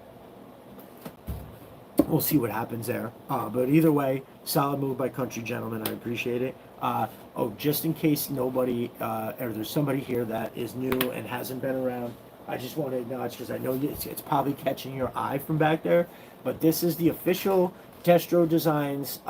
S1: We'll see what happens there. But either way, solid move by Country Gentleman. I appreciate it. Just in case nobody, or there's somebody here that is new and hasn't been around, I just want to acknowledge, because I know it's probably catching your eye from back there, but this is the official Destro Designs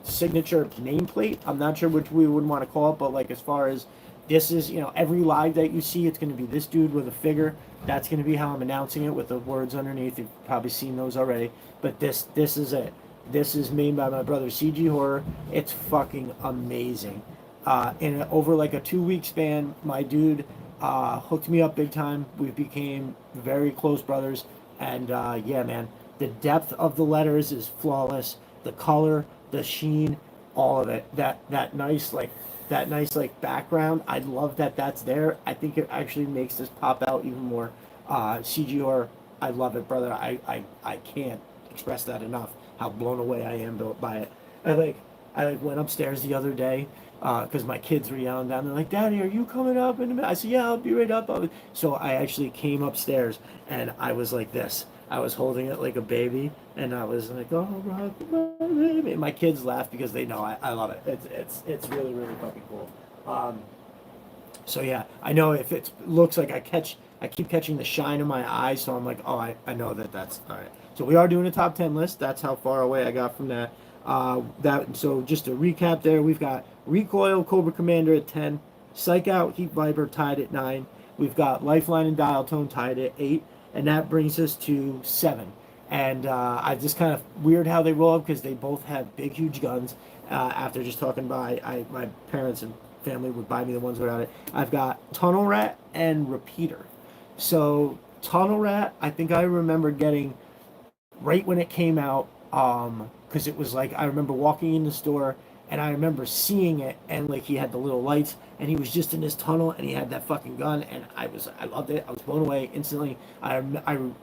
S1: signature nameplate. I'm not sure which we would want to call it, but like as far as this is, every live that you see, it's going to be this dude with a figure. That's going to be how I'm announcing it with the words underneath. You've probably seen those already, but this is it. This is made by my brother CG Horror. It's fucking amazing. Over like a 2-week span, my dude hooked me up big time. We became very close brothers, and yeah, man, the depth of the letters is flawless. The color, the sheen, all of it. That nice background. I love that that's there. I think it actually makes this pop out even more. CGR, I love it, brother. I can't express that enough. How blown away I am by it. I went upstairs the other day because my kids were yelling down. They're like, "Daddy, are you coming up in a minute?" I said, "Yeah, I'll be right up." So I actually came upstairs and I was like this. I was holding it like a baby, and I was like, "Oh, rock my baby." And my kids laugh because they know I love it. It's really really fucking cool. Um, so yeah, I know if it looks like I keep catching the shine in my eyes, so I'm like, oh, I know that's all right. So we are doing a top 10 list. That's how far away I got from that. So just to recap, there we've got Recoil, Cobra Commander at 10, Psych Out, Heat Viper tied at 9. We've got Lifeline and Dial Tone tied at 8, and that brings us to 7. And I just kind of weird how they roll up because they both have big, huge guns. After just talking about, my parents and family would buy me the ones without it. I've got Tunnel Rat and Repeater. So Tunnel Rat, I think I remember getting right when it came out, because it was like I remember walking in the store and I remember seeing it, and like he had the little lights and he was just in this tunnel and he had that fucking gun, and I loved it. I was blown away instantly. I'm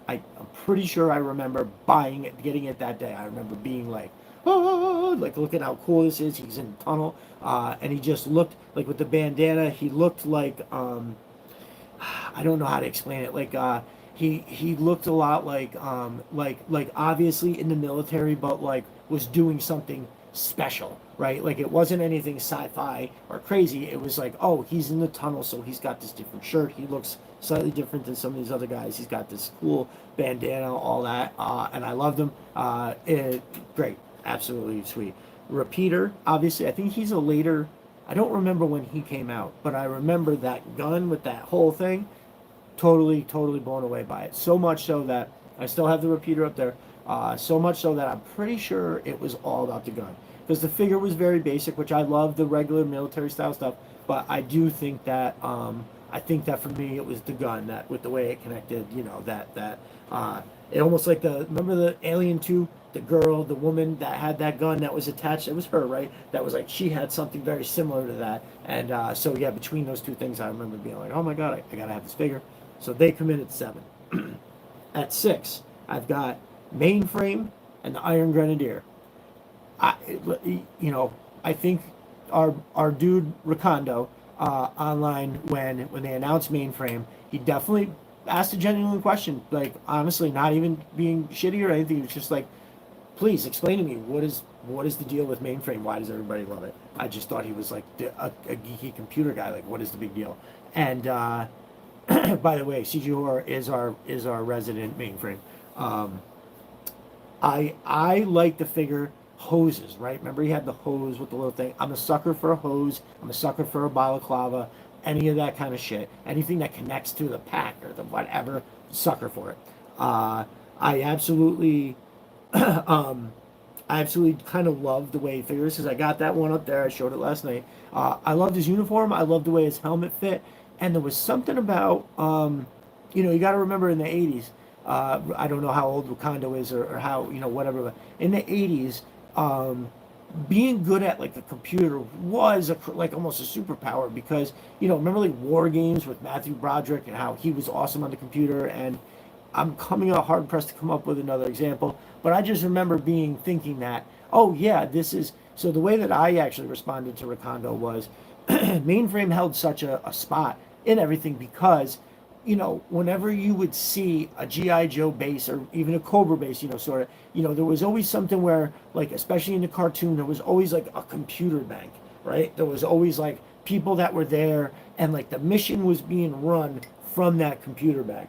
S1: pretty sure I remember buying it, getting it that day. I remember being like, oh, like look at how cool this is. He's in the tunnel, and he just looked like with the bandana. He looked like I don't know how to explain it. Like he looked a lot like obviously in the military, but like was doing something special, right? Like it wasn't anything sci-fi or crazy. It was like, oh, he's in the tunnel, so he's got this different shirt. He looks slightly different than some of these other guys. He's got this cool bandana, all that, and I loved him. Great, absolutely sweet. Repeater, obviously, I think he's a later. I don't remember when he came out, but I remember that gun with that whole thing. Totally blown away by it. So much so that I still have the repeater up there. So much so that I'm pretty sure it was all about the gun, because the figure was very basic, which I love the regular military style stuff. But I do think that I think that for me it was the gun, that with the way it connected. You know, that it almost like remember the Alien 2, the girl, the woman that had that gun that was attached. It was her, right? That was like she had something very similar to that. And so yeah, between those two things, I remember being like, oh my god, I gotta have this figure. So they come in at 7. At 6, I've got Mainframe and the Iron Grenadier. I, I think our dude Ricondo online when they announced Mainframe, he definitely asked a genuine question. Like honestly, not even being shitty or anything. It's just like, please explain to me what is the deal with Mainframe? Why does everybody love it? I just thought he was like a geeky computer guy. Like, what is the big deal? And by the way, CG Horror is our resident Mainframe. I like the figure hoses, right? Remember he had the hose with the little thing. I'm a sucker for a hose. I'm a sucker for a balaclava. Any of that kind of shit. Anything that connects to the pack or the whatever, sucker for it. I absolutely, I absolutely kind of love the way he figures, because I got that one up there. I showed it last night. I loved his uniform. I loved the way his helmet fit. And there was something about, you got to remember in the 80s, I don't know how old Wakanda is or how, whatever, but in the 80s, being good at like the computer was like almost a superpower, because, remember like War Games with Matthew Broderick and how he was awesome on the computer. And I'm coming out hard pressed to come up with another example, but I just remember thinking that, oh yeah, this is, so the way that I actually responded to Ricondo was, Mainframe held such a spot in everything, because whenever you would see a GI Joe base or even a Cobra base, sort of, there was always something where, like, especially in the cartoon, there was always like a computer bank, right? There was always like people that were there, and like the mission was being run from that computer bank.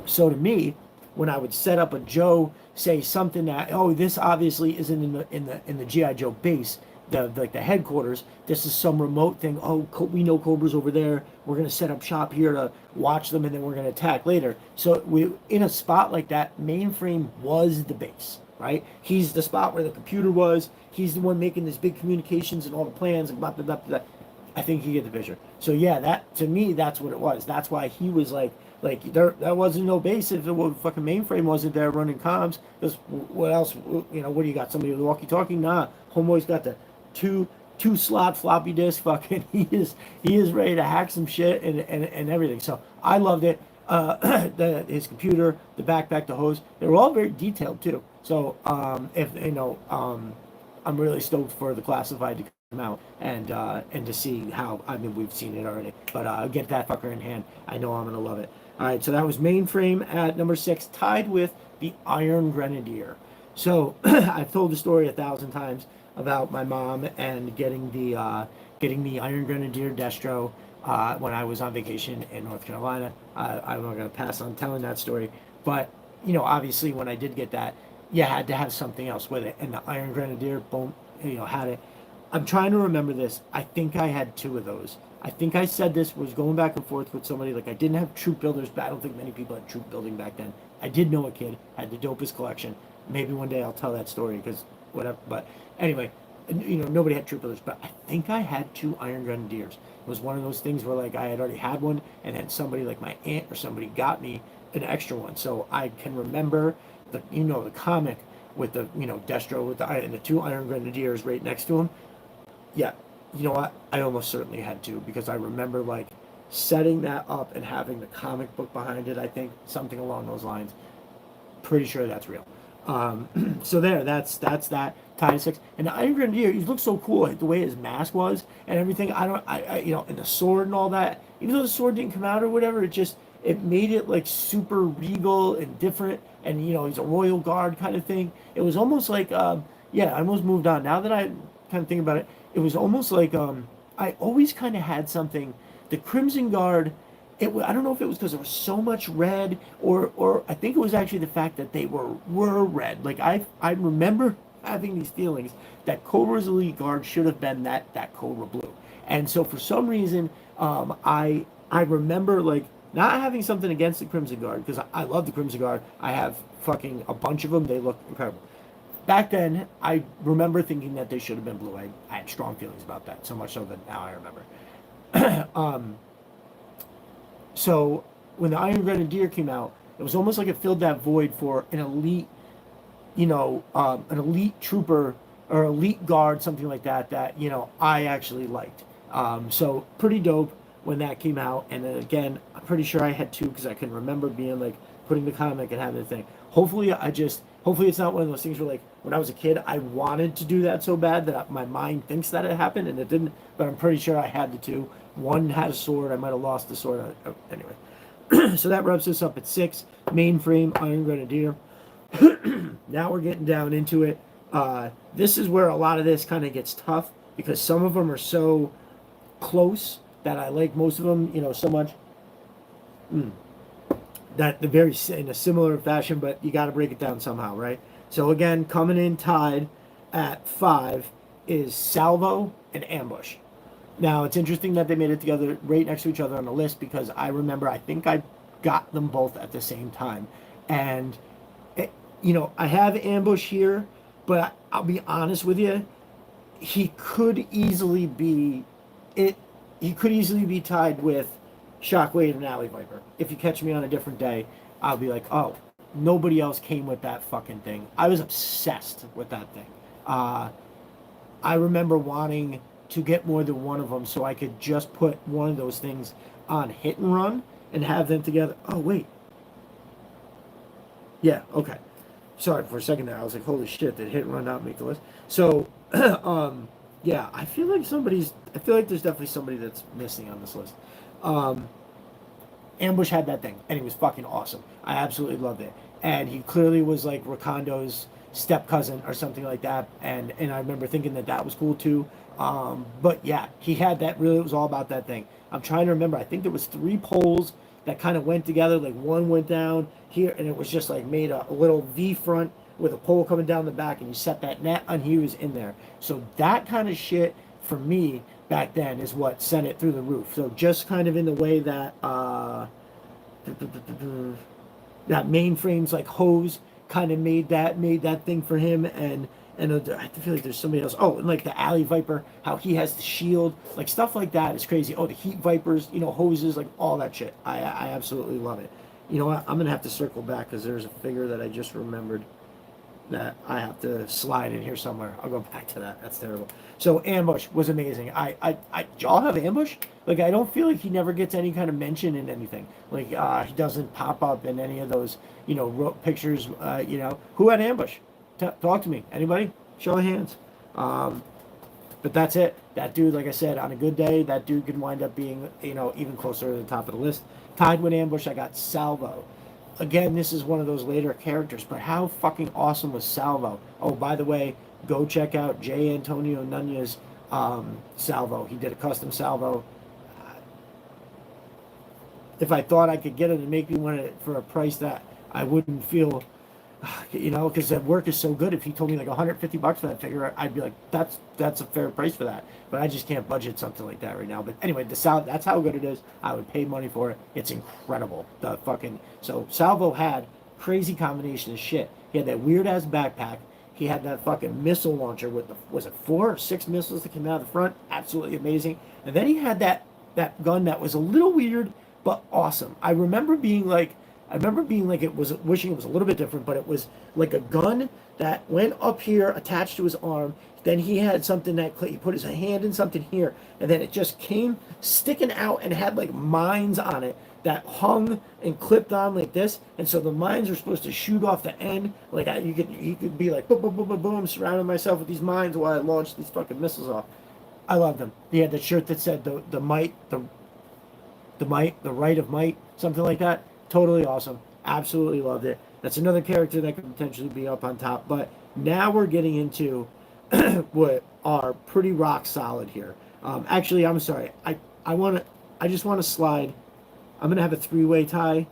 S1: So to me, when I would set up a Joe, say something that, oh, this obviously isn't in the GI Joe base, the headquarters. This is some remote thing. Oh, we know Cobra's over there. We're gonna set up shop here to watch them, and then we're gonna attack later. So we, in a spot like that, Mainframe was the base, right? He's the spot where the computer was. He's the one making this big communications and all the plans and blah blah blah blah. I think you get the picture. So yeah, that to me, that's what it was. That's why he was like there wasn't no base if the fucking Mainframe wasn't there running comms. Because what else? What do you got? Somebody with a walkie-talkie? Nah, homeboy's got the two slot floppy disk. Fucking he is ready to hack some shit and everything. So I loved it. His computer, the backpack, the hose, they were all very detailed too. So I'm really stoked for the classified to out and to see how, I mean, we've seen it already, but get that fucker in hand. I know I'm gonna love it. All right, so that was Mainframe at number 6, tied with the Iron Grenadier. So I've told the story 1,000 times about my mom and getting the Iron Grenadier Destro when I was on vacation in North Carolina. I'm not gonna pass on telling that story, but you know, obviously when I did get that, you had to have something else with it, and the Iron Grenadier, boom, you know, had it. I'm trying to remember this. I think I had 2 of those. I think I said this, was going back and forth with somebody, like I didn't have troop builders, but I don't think many people had troop building back then. I did know a kid had the dopest collection. Maybe one day I'll tell that story, because whatever. But anyway, you know, nobody had troop builders, but I think I had 2 Iron Grenadiers. It was one of those things where like I had already had one, and then somebody like my aunt or somebody got me an extra one. So I can remember the, you know, the comic with the, you know, Destro with the and the 2 Iron Grenadiers right next to him. Yeah, you know what? I almost certainly had to, because I remember like setting that up and having the comic book behind it. I think something along those lines. Pretty sure that's real. So that's that, tied 6. And the Iron Grenadier, he looked so cool, like the way his mask was and everything. I you know, and the sword and all that. Even though the sword didn't come out or whatever, it made it like super regal and different. And you know, he's a royal guard kind of thing. It was almost like yeah, I almost moved on. Now that I kind of think about it, it was almost like I always kind of had something. The Crimson Guard, I don't know if it was because there was so much red, or I think it was actually the fact that they were red. Like I remember having these feelings that Cobra's Elite Guard should have been that Cobra Blue. And so for some reason, I remember like not having something against the Crimson Guard, because I love the Crimson Guard. I have fucking a bunch of them. They look incredible. Back then, I remember thinking that they should have been blue. I had strong feelings about that, so much so that now I remember. So when the Iron Grenadier came out, it was almost like it filled that void for an elite, you know, an elite trooper or elite guard, something like that, that, you know, I actually liked. So pretty dope when that came out. And then again, I'm pretty sure I had 2, because I can remember being like putting the comic and having the thing. Hopefully it's not one of those things where like when I was a kid, I wanted to do that so bad that my mind thinks that it happened and it didn't, but I'm pretty sure I had the 2. One had a sword. I might have lost the sword. Anyway, so that wraps us up at 6. Mainframe, Iron Grenadier. Now we're getting down into it. This is where a lot of this kind of gets tough, because some of them are so close that I like most of them, you know, so much. That they're very in a similar fashion, but you got to break it down somehow, right? So again, coming in tied at 5 is Salvo and Ambush. Now it's interesting that they made it together right next to each other on the list, because I remember I think I got them both at the same time, and you know, I have Ambush here, but I'll be honest with you, he could easily be tied with Shockwave and Alley Viper. If you catch me on a different day, I'll be like, oh, nobody else came with that fucking thing. I was obsessed with that thing. I remember wanting to get more than one of them so I could just put one of those things on hit and run and have them together. Oh, wait. Yeah, okay. Sorry, for a second there, I was like, holy shit, did hit and run not make the list? So, yeah, I feel like there's definitely somebody that's missing on this list. Ambush had that thing, and he was fucking awesome. I absolutely loved it. And he clearly was like Rakondo's step cousin or something like that. And I remember thinking that was cool too. But yeah, he had that, really, it was all about that thing. I'm trying to remember, I think there was 3 poles that kind of went together, like one went down here, and it was just like made a little V front with a pole coming down the back, and you set that net on, he was in there. So that kind of shit, for me, back then, is what sent it through the roof. So just kind of in the way that that Mainframe's like hose kind of made that thing for him, and I feel like there's somebody else. Oh, and like the Alley Viper, how he has the shield, like stuff like that is crazy. Oh, the Heat Vipers, you know, hoses, like all that shit. I absolutely love it. You know what? I'm gonna have to circle back, because there's a figure that I just remembered that I have to slide in here somewhere. I'll go back to that. That's terrible. So Ambush was amazing. Y'all have Ambush? Like, I don't feel like he never gets any kind of mention in anything. Like, he doesn't pop up in any of those, you know, pictures. You know, who had Ambush? Talk to me. Anybody? Show of hands. But that's it. That dude, like I said, on a good day, that dude could wind up being, even closer to the top of the list. Tied with Ambush, I got Salvo. Again, this is one of those later characters, but how fucking awesome was Salvo? Oh, by the way, go check out J. Antonio Nunez Salvo. He did a custom Salvo. If I thought I could get it and make me want it for a price that I wouldn't feel, because that work is so good. If he told me like $150 for that figure, I'd be like, that's a fair price for that. But I just can't budget something like that right now. But anyway, that's how good it is. I would pay money for it. It's incredible. So Salvo had crazy combination of shit. He had that weird ass backpack. He had that fucking missile launcher with was it 4 or 6 missiles that came out of the front? Absolutely amazing. And then he had that gun that was a little weird but awesome. I remember being like it was wishing it was a little bit different, but it was like a gun that went up here attached to his arm. Then he had something that he put his hand in something here, and then it just came sticking out and had like mines on it that hung and clipped on like this. And so the mines are supposed to shoot off the end. Like you could be like boom, boom, boom, boom, boom, surrounding myself with these mines while I launch these fucking missiles off. I loved them. He had the shirt that said the right of might, something like that. Totally awesome. Absolutely loved it. That's another character that could potentially be up on top. But now we're getting into what are pretty rock solid here. Actually, I'm sorry. I just want to slide. I'm gonna have a 3-way tie,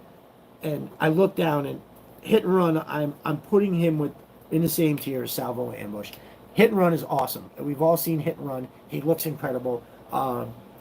S1: and I look down and Hit and Run. I'm putting him in the same tier as Salvo and Ambush. Hit and Run is awesome. We've all seen Hit and Run. He looks incredible.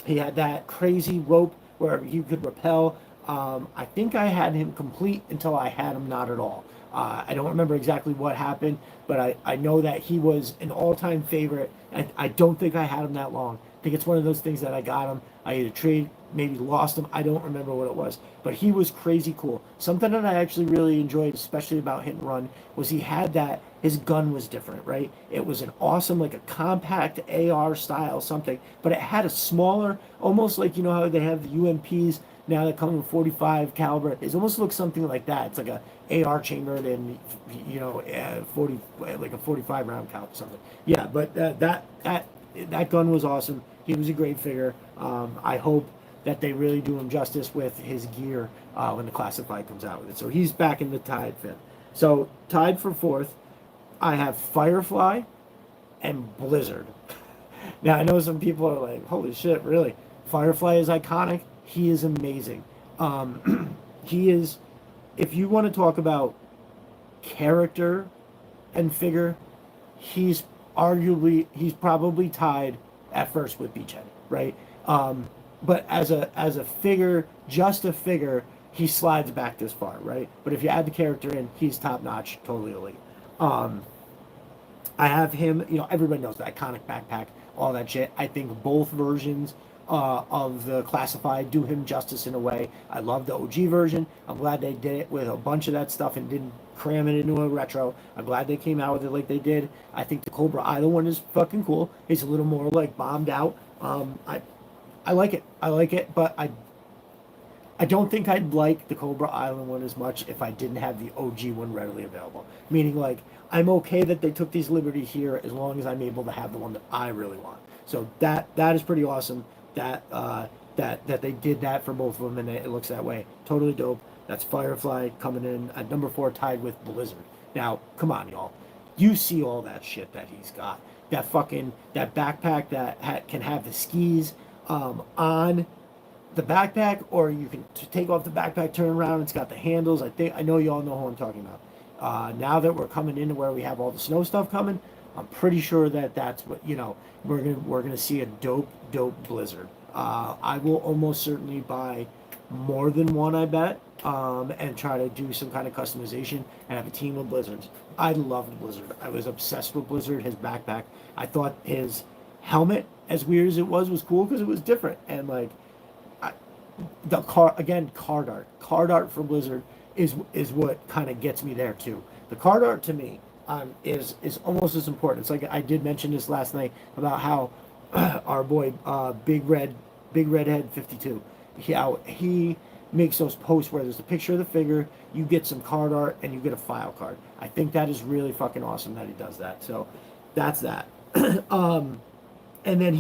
S1: He had that crazy rope where you could rappel. I think I had him complete until I had him not at all. I don't remember exactly what happened, but I know that he was an all-time favorite. I don't think I had him that long. I think it's one of those things that I got him. I either trade, maybe lost him. I don't remember what it was. But he was crazy cool. Something that I actually really enjoyed, especially about Hit and Run, was he had that, his gun was different, right? It was an awesome, like a compact AR style something, but it had a smaller, almost like, how they have the UMPs now that come in 45 caliber. It almost looks something like that. It's like a AR chamber and 40, like a 45 round caliber or something. Yeah, but that gun was awesome. He was a great figure. I hope that they really do him justice with his gear when the classified comes out with it. So he's back in the tied fifth. So tied for fourth, I have Firefly and Blizzard. Now I know some people are like, holy shit, really? Firefly is iconic. He is amazing. He is, if you want to talk about character and figure, he's probably tied at first with Beachhead, right? But as a figure, just a figure, he slides back this far, right? But if you add the character in, he's top notch, totally elite. I have him, everybody knows the iconic backpack, all that shit. I think both versions of the classified do him justice in a way. I love the OG version. I'm glad they did it with a bunch of that stuff and didn't cram it into a retro. I'm glad they came out with it like they did. I think the Cobra Island one is fucking cool. It's a little more like bombed out. I like it, but I don't think I'd like the Cobra Island one as much if I didn't have the OG one readily available. Meaning, like, I'm okay that they took these liberties here as long as I'm able to have the one that I really want. So that is pretty awesome. That they did that for both of them, and it looks that way. Totally dope. That's Firefly coming in at number 4, tied with Blizzard. Now, come on, y'all. You see all that shit that he's got. That backpack that can have the skis on the backpack, or you can take off the backpack, turn around, it's got the handles. I know you all know who I'm talking about. Now that we're coming into where we have all the snow stuff coming, I'm pretty sure that's what we're gonna see a dope Blizzard. I will almost certainly buy more than one, I bet, and try to do some kind of customization and have a team of Blizzards. I loved Blizzard. I was obsessed with Blizzard. His backpack. I thought his helmet, as weird as it was cool because it was different. And like card art for Blizzard is what kind of gets me there too. The card art to me is almost as important. It's like I did mention this last night about how our boy Big Redhead 52, he makes those posts where there's a picture of the figure, you get some card art, and you get a file card. I think that is really fucking awesome that he does that. So that's that. and then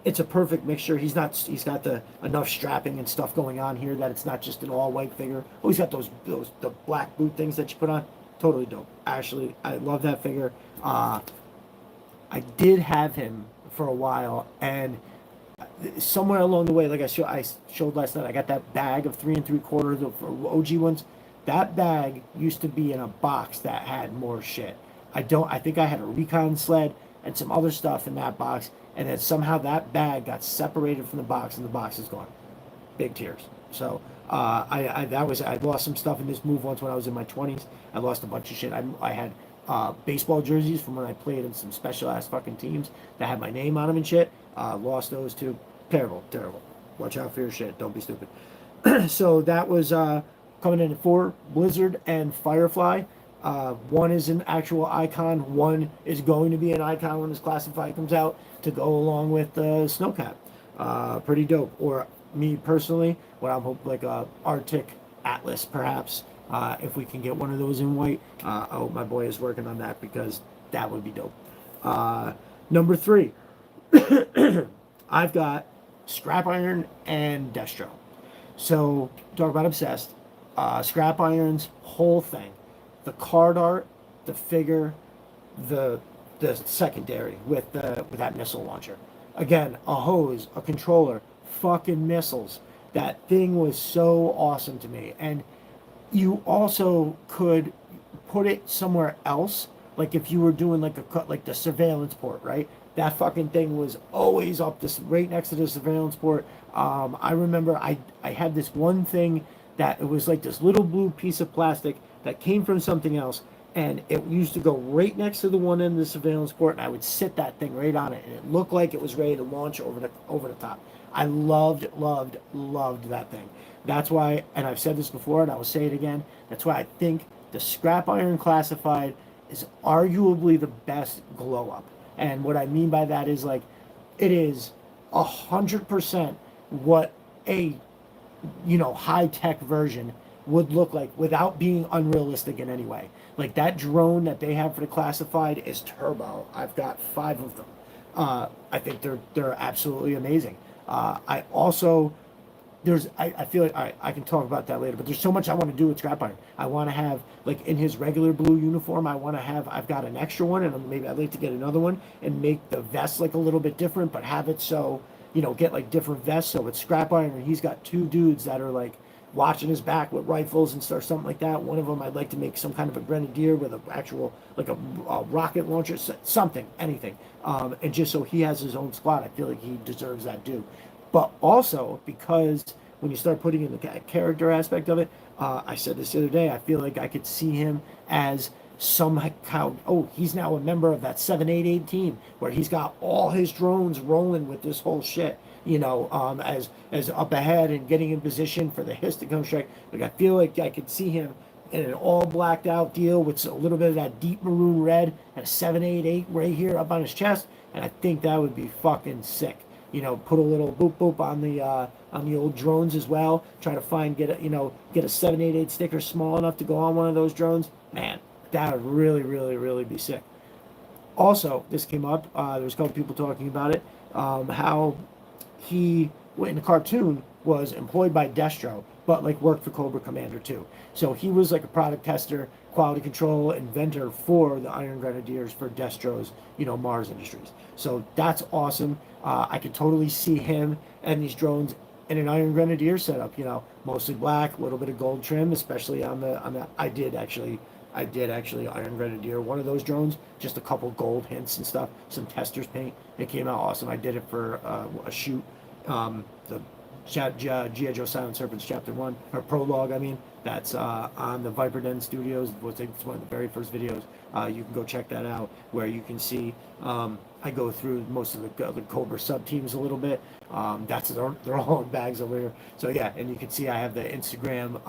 S1: it's a perfect mixture. He's got the enough strapping and stuff going on here that it's not just an all white figure. Oh, he's got the black boot things that you put on. Totally dope. Actually, I love that figure. I did have him for a while, and somewhere along the way, like I showed last night, I got that bag of 3 3/4, the OG ones. That bag used to be in a box that had more shit. I think I had a recon sled and some other stuff in that box, and then somehow that bag got separated from the box, and the box is gone. Big tears. So I lost some stuff in this move once when I was in my 20s. I lost a bunch of shit. I had baseball jerseys from when I played in some special ass fucking teams that had my name on them and shit. Lost those too. Terrible, terrible. Watch out for your shit. Don't be stupid. So that was coming in at 4, Blizzard and Firefly. One is an actual icon. One is going to be an icon when this classified comes out to go along with Snowcap. Pretty dope. Or me personally, what I'm hoping, like a Arctic Atlas perhaps. If we can get one of those in white. Oh, my boy is working on that because that would be dope. Number 3. I've got Scrap Iron and Destro. So, talk about obsessed. Scrap Iron's whole thing. The card art, the figure, the secondary with that missile launcher. Again, a hose, a controller, fucking missiles. That thing was so awesome to me. And you also could put it somewhere else. Like if you were doing like the surveillance port, right? That fucking thing was always up this right next to the surveillance port. I remember I had this one thing that it was like this little blue piece of plastic that came from something else, and it used to go right next to the one end of the surveillance port, and I would sit that thing right on it, and it looked like it was ready to launch over the top. I loved that thing. That's why, and I've said this before, and I will say it again, that's why I think the Scrap Iron Classified is arguably the best glow up. And what I mean by that is like, it is 100% what a high-tech version would look like without being unrealistic in any way. Like that drone that they have for the classified is turbo. I've got 5 of them. I think they're absolutely amazing. I also I feel like I can talk about that later, but there's so much I want to do with Scrap Iron. I want to have, like, in his regular blue uniform, I've got an extra one, and maybe I'd like to get another one and make the vest like a little bit different, but have it so, get like different vests. So it's Scrap Iron, and he's got 2 dudes that are like watching his back with rifles and stuff, something like that. One of them I'd like to make some kind of a grenadier with an actual, like a rocket launcher, something, anything. And just so he has his own squad, I feel like he deserves that due. But also, because when you start putting in the character aspect of it, I said this the other day, I feel like I could see him as somehow, he's now a member of that 788 team, where he's got all his drones rolling with this whole shit, as up ahead and getting in position for the HISS to come strike. Like, I feel like I could see him in an all blacked out deal with a little bit of that deep maroon red and a 788 right here up on his chest, and I think that would be fucking sick. Put a little boop boop on the old drones as well. Try to get a 788 sticker small enough to go on one of those drones. Man, that would really, really, really be sick. Also, this came up. There was a couple people talking about it. How he, in the cartoon, was employed by Destro, but like worked for Cobra Commander too. So he was like a product tester, quality control inventor for the Iron Grenadiers for Destro's, Mars Industries. So that's awesome. I could totally see him and these drones in an Iron Grenadier setup. Mostly black, a little bit of gold trim, especially on the. I did actually Iron Grenadier one of those drones, just a couple gold hints and stuff, some testers paint. It came out awesome. I did it for a shoot, the G.I. Joe Silent Serpents Chapter 1, or Prologue, I mean. That's on the Viper Den Studios. It's one of the very first videos. You can go check that out, where you can see I go through most of the Cobra sub-teams a little bit. They're all in bags over here. So yeah, and you can see I have the Instagram,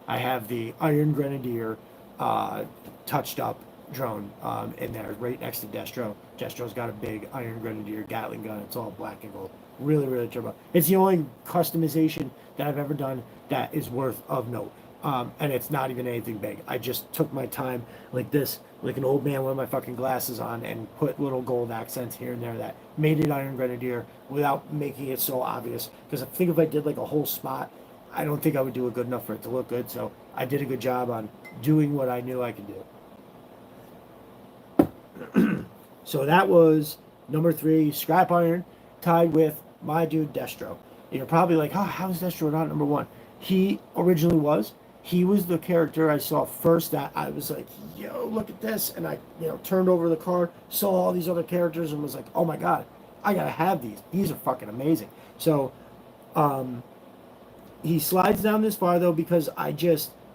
S1: I have the Iron Grenadier touched up drone in there right next to Destro. Destro's got a big Iron Grenadier Gatling gun. It's all black and gold. Really, really turbo. It's the only customization that I've ever done that is worth of note. And it's not even anything big. I just took my time like this, like an old man with my fucking glasses on, and put little gold accents here and there that made it Iron Grenadier without making it so obvious. Because I think if I did like a whole spot, I don't think I would do it good enough for it to look good. So I did a good job on doing what I knew I could do. So that was number 3, Scrap Iron, tied with my dude Destro. And you're probably like, oh, how is Destro not number 1? He originally was. He was the character I saw first that I was like, yo, look at this. And I, turned over the card, saw all these other characters, and was like, oh my God, I gotta have these. These are fucking amazing. So he slides down this far though because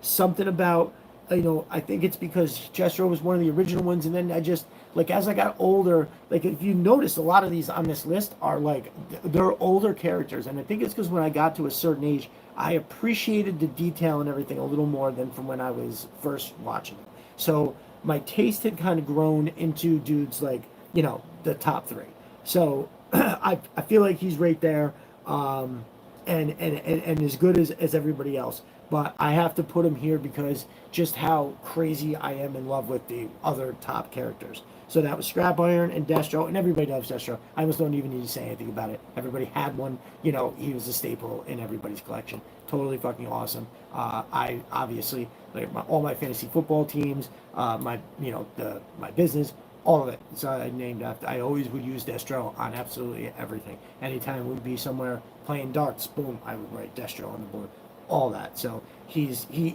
S1: something about, I think it's because Destro was one of the original ones, and then I just, like, as I got older, like, if you notice, a lot of these on this list are like, they're older characters, and I think it's because when I got to a certain age, I appreciated the detail and everything a little more than from when I was first watching it. So my taste had kind of grown into dudes like, the top 3. So I feel like he's right there, and as good as everybody else. But I have to put him here because just how crazy I am in love with the other top characters. So that was Scrap Iron and Destro, and everybody loves Destro. I almost don't even need to say anything about it. Everybody had one. He was a staple in everybody's collection. Totally fucking awesome. I obviously, like, all my fantasy football teams, my business, all of it. So I named after. I always would use Destro on absolutely everything. Anytime we'd be somewhere playing darts, boom, I would write Destro on the board. All that. So he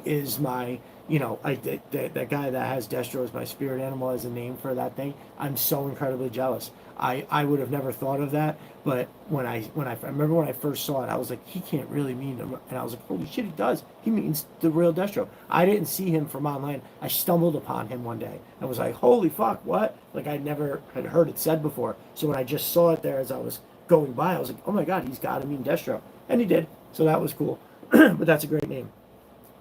S1: is my, that guy that has Destro as my spirit animal as a name for that thing. I'm so incredibly jealous. I would have never thought of that, but when I remember when I first saw it, I was like, he can't really mean him, and I was like, holy shit, he does. He means the real Destro. I didn't see him from online. I stumbled upon him one day and was like, holy fuck, what? Like, I never had heard it said before. So when I just saw it there as I was going by, I was like, oh my God, he's got to mean Destro, and he did. So that was cool. But that's a great name.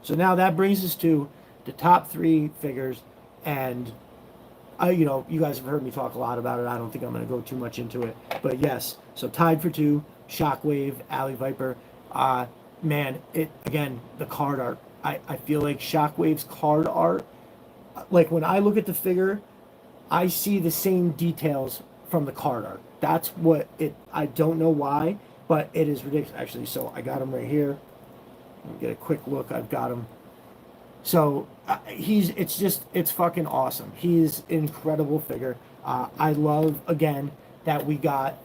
S1: So now that brings us to the top 3 figures, and you guys have heard me talk a lot about it. I don't think I'm going to go too much into it, but yes. So tied for 2, Shockwave, Alley Viper. Man, the card art. I feel like Shockwave's card art. Like, when I look at the figure, I see the same details from the card art. That's what it. I don't know why, but it is ridiculous. Actually, so I got him right here. Get a quick look. I've got him. So it's fucking awesome. He's an incredible figure. I love, again, that we got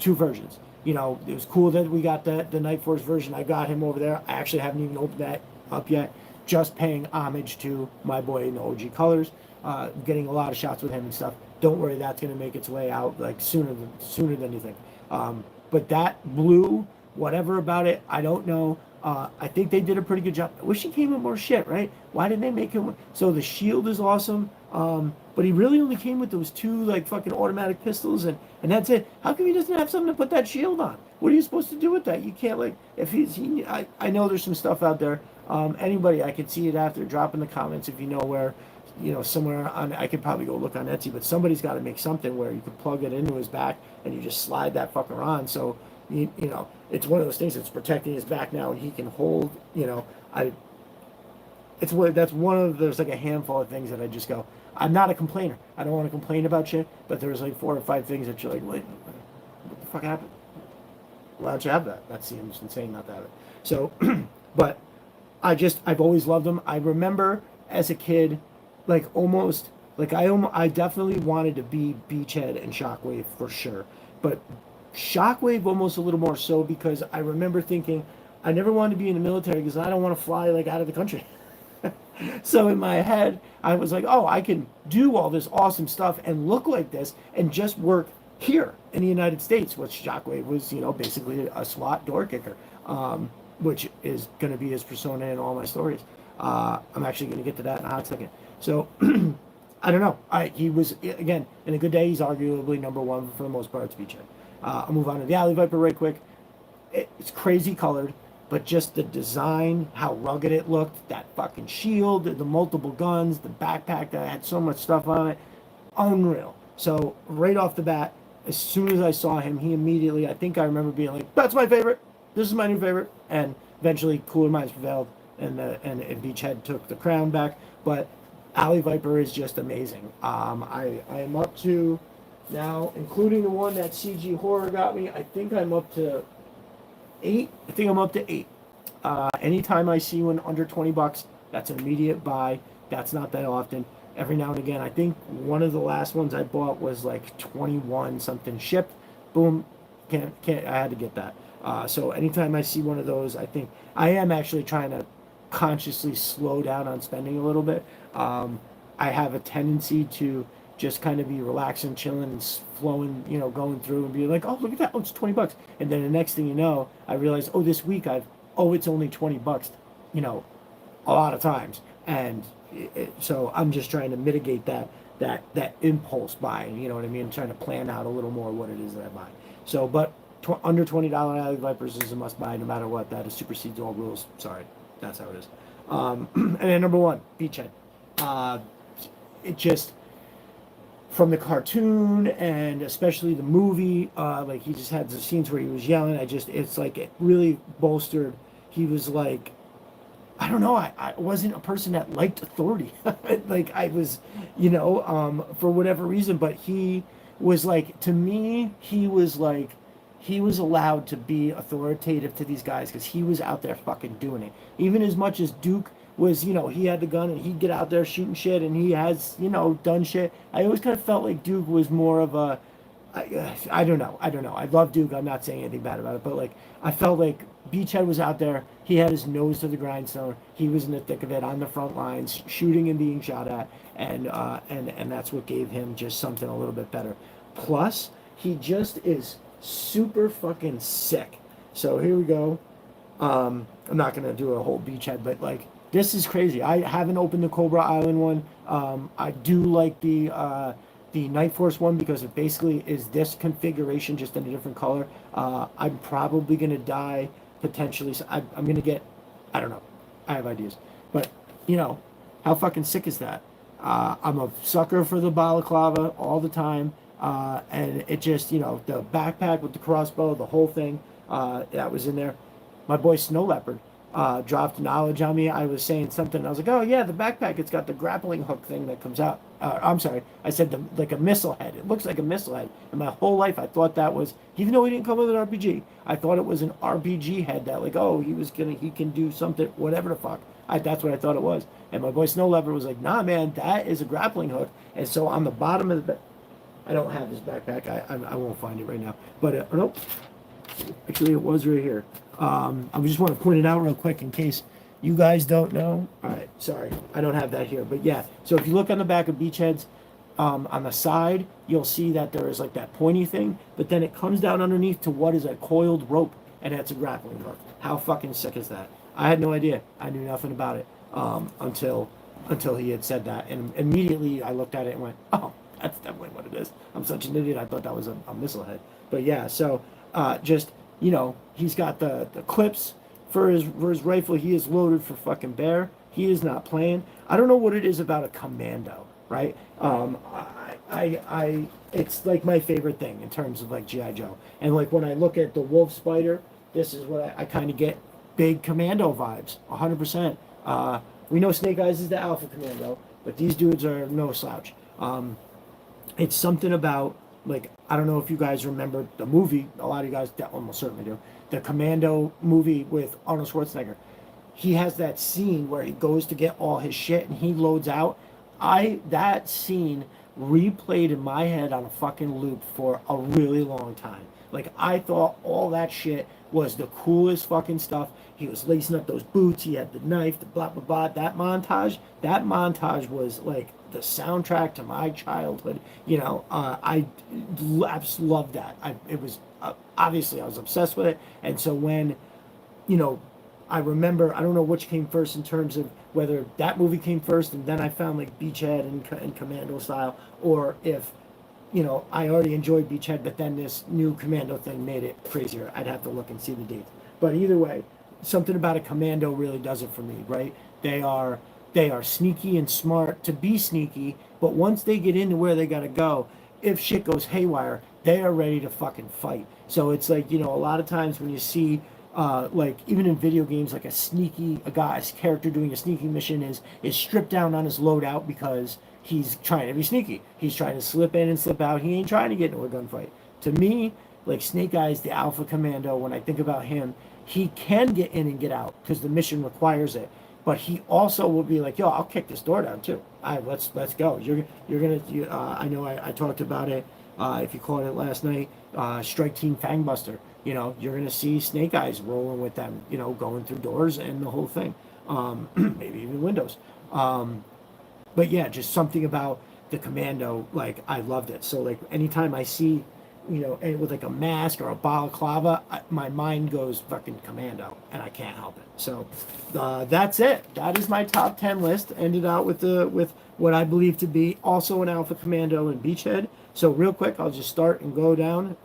S1: 2 versions. It was cool that we got the Night Force version. I got him over there. I actually haven't even opened that up yet. Just paying homage to my boy in the OG colors. Getting a lot of shots with him and stuff. Don't worry, that's going to make its way out like sooner than you think. But that blue, whatever about it, I don't know. I think they did a pretty good job. I wish he came with more shit, right? Why didn't they make him? So the shield is awesome, but he really only came with those 2 like fucking automatic pistols, and that's it. How come he doesn't have something to put that shield on? What are you supposed to do with that? You can't, like, if I know there's some stuff out there. Anybody, I could see it after. Drop in the comments if you know where, somewhere on. I could probably go look on Etsy, but somebody's got to make something where you could plug it into his back and you just slide that fucker on. So it's one of those things that's protecting his back now, and he can hold. That's one of there's like a handful of things that I just go. I'm not a complainer. I don't want to complain about shit, but there's like 4 or 5 things that you're like, wait, what the fuck happened? Why don't you have that? That seems insane not to have it. So, but I've always loved them. I remember as a kid, like almost like I definitely wanted to be Beachhead and Shockwave for sure, but Shockwave almost a little more so because I remember thinking I never wanted to be in the military because I don't want to fly like out of the country. So in my head, I was like, oh, I can do all this awesome stuff and look like this and just work here in the United States, which Shockwave was, basically a SWAT door kicker, which is going to be his persona in all my stories. I'm actually going to get to that in a hot second. So I don't know. He was, again, in a good day, he's arguably number 1 for the most part. It's Beachhead. I'll move on to the Alley Viper right quick. It's crazy colored, but just the design, how rugged it looked, that fucking shield, the multiple guns, the backpack that had so much stuff on it, unreal. So right off the bat, as soon as I saw him, he immediately, I think I remember being like, that's my favorite. This is my new favorite. And eventually, cooler minds prevailed. and Beachhead took the crown back. But Alley Viper is just amazing. I am up to now, including the one that CG Horror got me. I think I'm up to 8. I think I'm up to 8. Anytime I see one under $20, that's an immediate buy. That's not that often. Every now and again, I think one of the last ones I bought was like 21 something shipped. Boom, can't. I had to get that. So anytime I see one of those, I think I am actually trying to consciously slow down on spending a little bit. I have a tendency to just kind of be relaxing, chilling, and flowing, going through and be like, oh, look at that. Oh, it's $20. And then the next thing you know, I realize, oh, this week it's only $20, a lot of times. And so I'm just trying to mitigate that impulse buying, you know what I mean? Trying to plan out a little more what it is that I buy. So, but under $20 Alley Vipers is a must buy no matter what. That supersedes all rules. Sorry, that's how it is. And then number 1, Beachhead. It just, from the cartoon and especially the movie, like he just had the scenes where he was yelling. It's like it really bolstered. He was like, I don't know, I wasn't a person that liked authority. Like I was, for whatever reason, but he was like, to me, he was allowed to be authoritative to these guys because he was out there fucking doing it. Even as much as Duke was, he had the gun and he'd get out there shooting shit and he has, done shit. I always kind of felt like Duke was more of a, I don't know. I love Duke. I'm not saying anything bad about it, but like I felt like Beachhead was out there. He had his nose to the grindstone. He was in the thick of it on the front lines, shooting and being shot at, and that's what gave him just something a little bit better. Plus, he just is super fucking sick. So here we go. I'm not gonna do a whole Beachhead, but like this is crazy. I haven't opened the Cobra Island one. I do like the Night Force one because it basically is this configuration just in a different color. I'm probably gonna die potentially. So I'm gonna get, I don't know. I have ideas, but how fucking sick is that? I'm a sucker for the balaclava all the time, and it just the backpack with the crossbow, the whole thing that was in there. My boy Snow Leopard dropped knowledge on me. I was saying something. I was like, oh yeah, the backpack. It's got the grappling hook thing that comes out. I'm sorry. I said like a missile head. It looks like a missile head. And my whole life I thought that was, even though he didn't come with an RPG, I thought it was an RPG head that like, oh, he can do something, whatever the fuck. That's what I thought it was. And my boy Snow Leopard was like, nah, man, that is a grappling hook. And so on the bottom of the, I don't have his backpack. I won't find it right now. But nope. Actually, it was right here. I just want to point it out real quick in case you guys don't know. All right, sorry, I don't have that here. But yeah, so if you look on the back of Beachheads, on the side, you'll see that there is like that pointy thing, but then it comes down underneath to what is a coiled rope, and that's a grappling hook. How fucking sick is that? I had no idea. I knew nothing about it until he had said that, and immediately I looked at it and went, oh, that's definitely what it is. I'm such an idiot. I thought that was a missile head. But yeah, so just he's got the clips for his rifle. He is loaded for fucking bear. He is not playing. I don't know what it is about a commando, right? It's like my favorite thing in terms of like G.I. Joe. And like when I look at the Wolf Spider, this is what I kind of get big commando vibes, 100%. We know Snake Eyes is the alpha commando, but these dudes are no slouch. It's something about, like, I don't know if you guys remember the movie. A lot of you guys almost certainly do. The Commando movie with Arnold Schwarzenegger. He has that scene where he goes to get all his shit and he loads out. That scene replayed in my head on a fucking loop for a really long time. Like, I thought all that shit was the coolest fucking stuff. He was lacing up those boots. He had the knife, the blah, blah, blah. That montage was like the soundtrack to my childhood. I absolutely loved that. It was obviously I was obsessed with it. And so when, I remember, I don't know which came first in terms of whether that movie came first and then I found like Beachhead and Commando style, or if, I already enjoyed Beachhead, but then this new Commando thing made it crazier. I'd have to look and see the dates. But either way, something about a Commando really does it for me, right? They are sneaky and smart to be sneaky, but once they get into where they gotta go, if shit goes haywire, they are ready to fucking fight. So it's like, a lot of times when you see like even in video games, like a character doing a sneaky mission is stripped down on his loadout because he's trying to be sneaky. He's trying to slip in and slip out. He ain't trying to get into a gunfight. To me, like Snake Eyes, the Alpha Commando, when I think about him, he can get in and get out because the mission requires it. But he also will be like, yo, I'll kick this door down too. All right, let's go. You're gonna. I know I talked about it. If you caught it last night, Strike Team Fangbuster. You know, you're gonna see Snake Eyes rolling with them. You know, going through doors and the whole thing. Maybe even windows. But yeah, just something about the commando. Like I loved it. So like anytime I see, you know, and with like a mask or a balaclava, my mind goes fucking commando, and I can't help it. So that's it. That is my top 10 list. Ended out with what I believe to be also an Alpha Commando and Beachhead. So real quick, I'll just start and go down.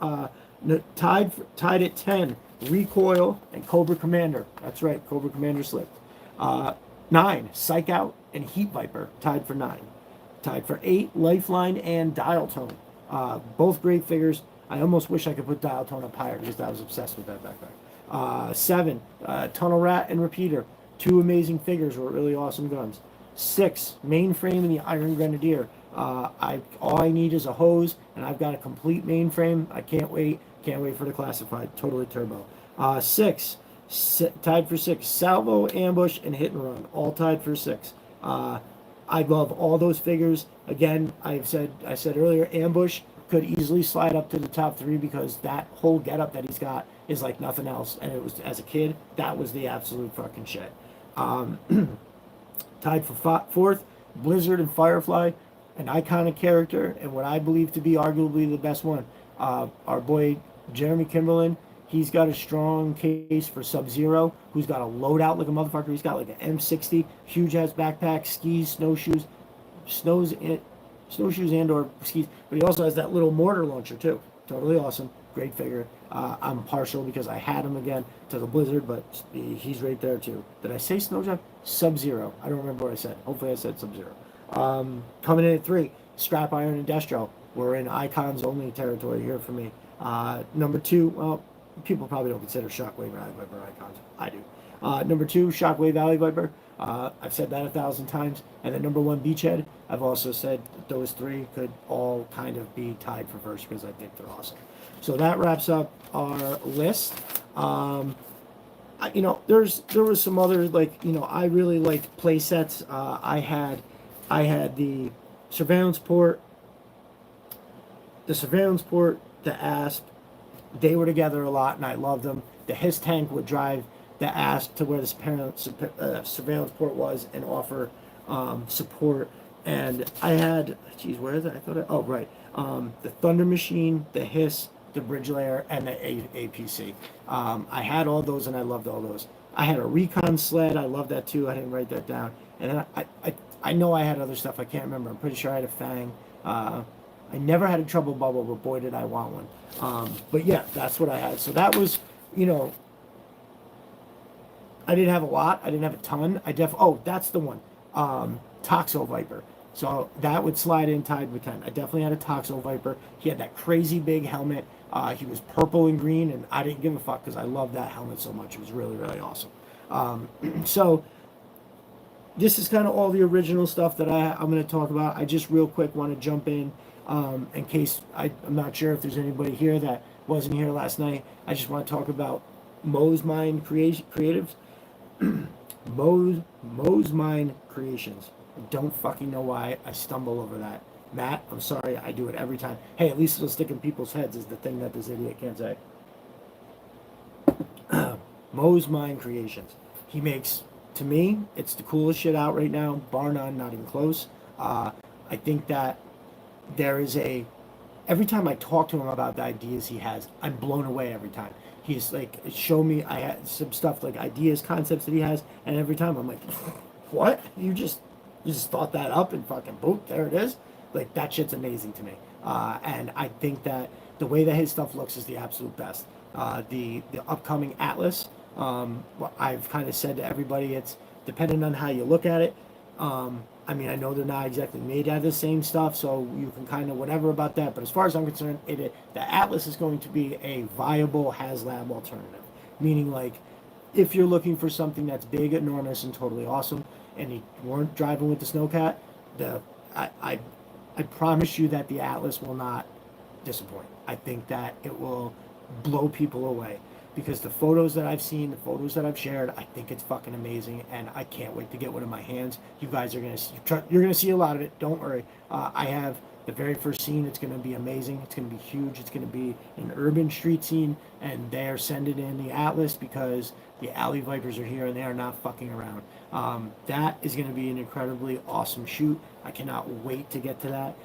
S1: Tied at 10, Recoil and Cobra Commander. That's right, Cobra Commander slipped. 9, Psych Out and Heat Viper, tied for 9. Tied for 8, Lifeline and Dial Tone. Both great figures. I almost wish I could put Dial Tone up higher because I was obsessed with that backpack. 7, Tunnel Rat and Repeater. 2 amazing figures with really awesome guns. 6, Mainframe and the Iron Grenadier. All I need is a hose, and I've got a complete mainframe. I can't wait. Can't wait for the classified. Totally turbo. 6, tied for 6, Salvo, Ambush, and Hit and Run. All tied for 6. I love all those figures. Again, I said earlier, Ambush could easily slide up to the top 3 because that whole getup that he's got is like nothing else. And it was, as a kid, that was the absolute fucking shit. Tied for 4th, Blizzard and Firefly, an iconic character and what I believe to be arguably the best one. Our boy Jeremy Kimberlin, he's got a strong case for Sub-Zero, who's got a loadout like a motherfucker. He's got like an M60, huge ass backpack, skis, snowshoes and or skis. But he also has that little mortar launcher too. Totally awesome. Great figure. I'm partial because I had him again to the Blizzard, but he's right there too. Did I say Snowdrop? Sub-Zero. I don't remember what I said. Hopefully I said Sub-Zero. Coming in at 3, Scrap Iron and Destro. We're in icons only territory here for me. Number 2, well, people probably don't consider Shockwave Valley Viper icons. I do. Number 2, Shockwave Valley Viper. I've said that 1,000 times. And then number 1, Beachhead. I've also said that those 3 could all kind of be tied for first because I think they're awesome. So that wraps up our list. You know, there was some other, like, you know, I really liked play sets. I had the surveillance port, the ASP. They were together a lot, and I loved them. The HISS tank would drive the ASP to where the surveillance port was and offer support. And I had, geez, where is it? Oh, right. The Thunder Machine, the HISS, the Bridge Layer, and the APC. I had all those, and I loved all those. I had a Recon sled. I loved that too. I didn't write that down. And then I know I had other stuff. I can't remember. I'm pretty sure I had a Fang. I never had a Trouble Bubble, but boy, did I want one. But yeah, that's what I had. So that was, you know, I didn't have a lot. I didn't have a ton. Oh, that's the one. Toxo Viper. So that would slide in tied with 10. I definitely had a Toxo Viper. He had that crazy big helmet. He was purple and green, and I didn't give a fuck because I loved that helmet so much. It was really, really awesome. So this is kind of all the original stuff that I'm going to talk about. I just real quick want to jump in case I'm not sure if there's anybody here that wasn't here last night. I just want to talk about Mo's Mind Creatives. Mo's Mind Creations. I don't fucking know why I stumble over that. Matt, I'm sorry, I do it every time. Hey, at least it'll stick in people's heads is the thing that this idiot can't say. Mo's Mind Creations. He makes, to me, it's the coolest shit out right now, bar none, not even close. I think that there is every time I talk to him about the ideas he has, I'm blown away every time. He's like, show me, I had some stuff like ideas, concepts that he has, and every time I'm like, what? You just thought that up and fucking boom, there it is. Like, that shit's amazing to me. And I think that the way that his stuff looks is the absolute best. The upcoming Atlas, I've kind of said to everybody, it's depending on how you look at it. I mean, I know they're not exactly made out of the same stuff, so you can kind of whatever about that. But as far as I'm concerned, the Atlas is going to be a viable HasLab alternative. meaning like if you're looking for something that's big, enormous, and totally awesome, and you weren't driving with the Snowcat, I promise you that the Atlas will not disappoint. I think that it will blow people away because the photos that I've seen, the photos that I've shared, I think it's fucking amazing, and I can't wait to get one in my hands. You guys are gonna see, you're gonna see a lot of it. Don't worry. I have the very first scene. It's gonna be amazing. It's gonna be huge. It's gonna be an urban street scene, and they're sending in the Atlas because the Alley Vipers are here and they are not fucking around. That is going to be an incredibly awesome shoot. I cannot wait to get to that.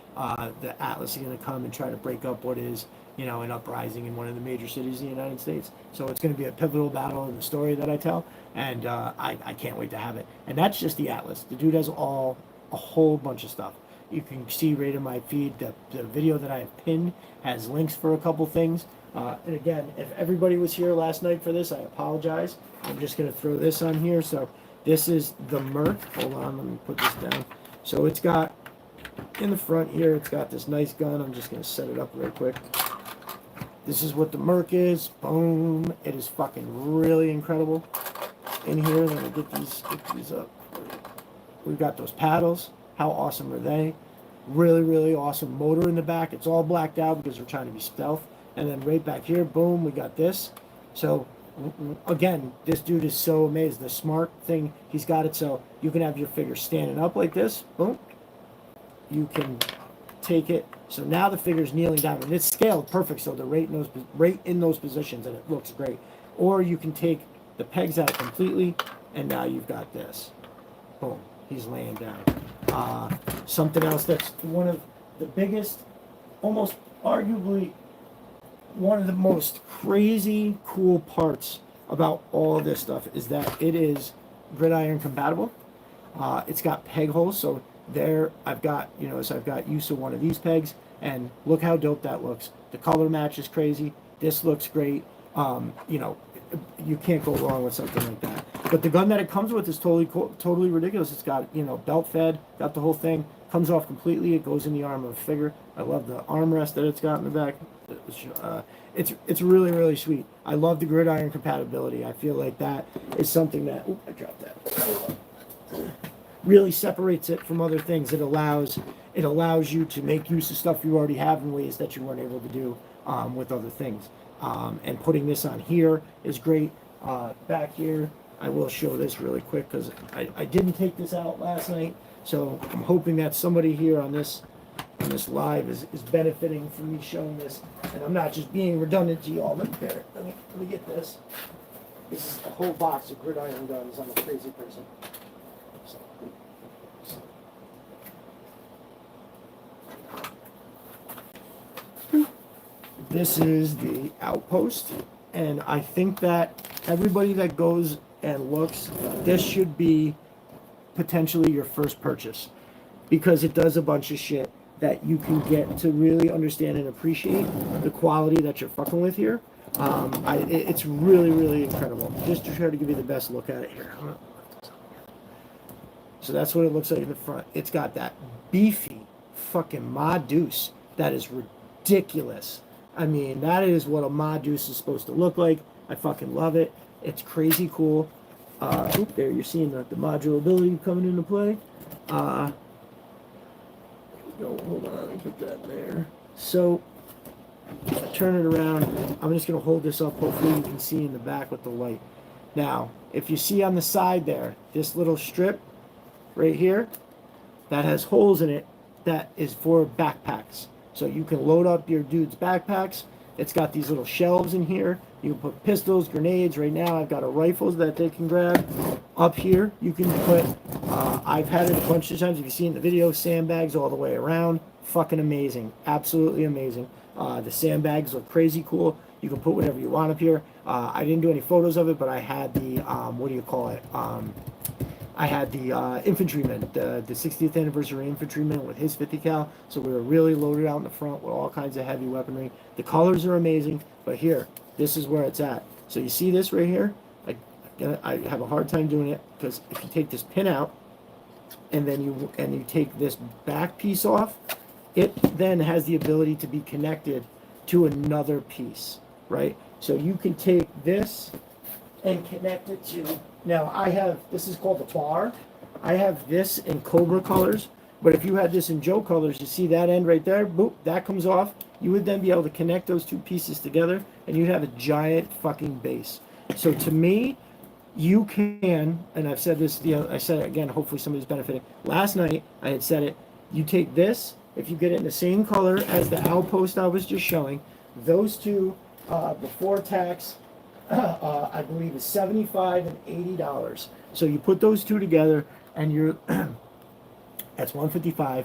S1: The Atlas is going to come and try to break up what is, an uprising in one of the major cities in the United States. So it's going to be a pivotal battle in the story that I tell, and I can't wait to have it. And that's just the Atlas. The dude has a whole bunch of stuff. You can see right in my feed, the video that I have pinned has links for a couple things. And again, if everybody was here last night for this, I apologize. I'm just going to throw this on here. So this is the Merc. Hold on, let me put this down. So it's got, in the front here, it's got this nice gun. I'm just going to set it up real quick. This is what the Merc is. Boom. It is fucking really incredible. In here, let me get these up. We've got those paddles. How awesome are they? Really, really awesome motor in the back. It's all blacked out because we're trying to be stealth. And then right back here, boom, we got this. So, again, this dude is so amazed. The smart thing, he's got it so you can have your figure standing up like this. Boom. You can take it. So now the figure's kneeling down. And it's scaled perfect, so they're right in those positions, and it looks great. Or you can take the pegs out completely, and now you've got this. Boom. He's laying down. Something else that's one of the biggest, almost arguably one of the most crazy cool parts about all this stuff is that it is gridiron compatible. It's got peg holes, so there I've got, so I've got use of one of these pegs, and look how dope that looks. The color match is crazy. This looks great. You can't go wrong with something like that. But the gun that it comes with is totally ridiculous. It's got, belt fed, got the whole thing, comes off completely. It goes in the arm of a figure. I love the armrest that it's got in the back. It's really, really sweet. I love the gridiron compatibility. I feel like that is something that, I dropped that, really separates it from other things. It allows you to make use of stuff you already have in ways that you weren't able to do with other things. And putting this on here is great. Back here, I will show this really quick because I didn't take this out last night, so I'm hoping that somebody here on this live is benefiting from me showing this, and I'm not just being redundant to y'all. Let me get this. This is a whole box of gridiron guns. I'm a crazy person. This is the Outpost, and I think that everybody that goes and looks, this should be potentially your first purchase because it does a bunch of shit that you can get to really understand and appreciate the quality that you're fucking with here. It's really, really incredible. Just to try to give you the best look at it here. So that's what it looks like in the front. It's got that beefy fucking Ma Deuce that is ridiculous. I mean, that is what a Ma Deuce is supposed to look like. I fucking love it. It's crazy cool. There you're seeing the modulability coming into play. Hold on, let me put that there. So, turn it around. I'm just going to hold this up. Hopefully you can see in the back with the light. Now, if you see on the side there, this little strip right here, that has holes in it, that is for backpacks. So you can load up your dude's backpacks. It's got these little shelves in here. You can put pistols, grenades. Right now I've got a rifle that they can grab. Up here you can put, I've had it a bunch of times. If you see in the video, sandbags all the way around. Fucking amazing. Absolutely amazing. The sandbags look crazy cool. You can put whatever you want up here. I didn't do any photos of it, but I had the, what do you call it? I had the infantryman, the 60th anniversary infantryman with his 50 cal. So we were really loaded out in the front with all kinds of heavy weaponry. The colors are amazing, but here, this is where it's at. So you see this right here? I have a hard time doing it because if you take this pin out and then you take this back piece off, it then has the ability to be connected to another piece, right? So you can take this and connect it to, now I have, this is called the bar. I have this in Cobra colors, but if you had this in Joe colors, you see that end right there, boop, that comes off. You would then be able to connect those two pieces together and you'd have a giant fucking bass. So to me, you can, and I've said this, I said it again, hopefully somebody's benefiting. Last night, I had said it, you take this, if you get it in the same color as the outpost I was just showing, those two, before tax, I believe is $75 and $80. So you put those two together and you're, that's $155.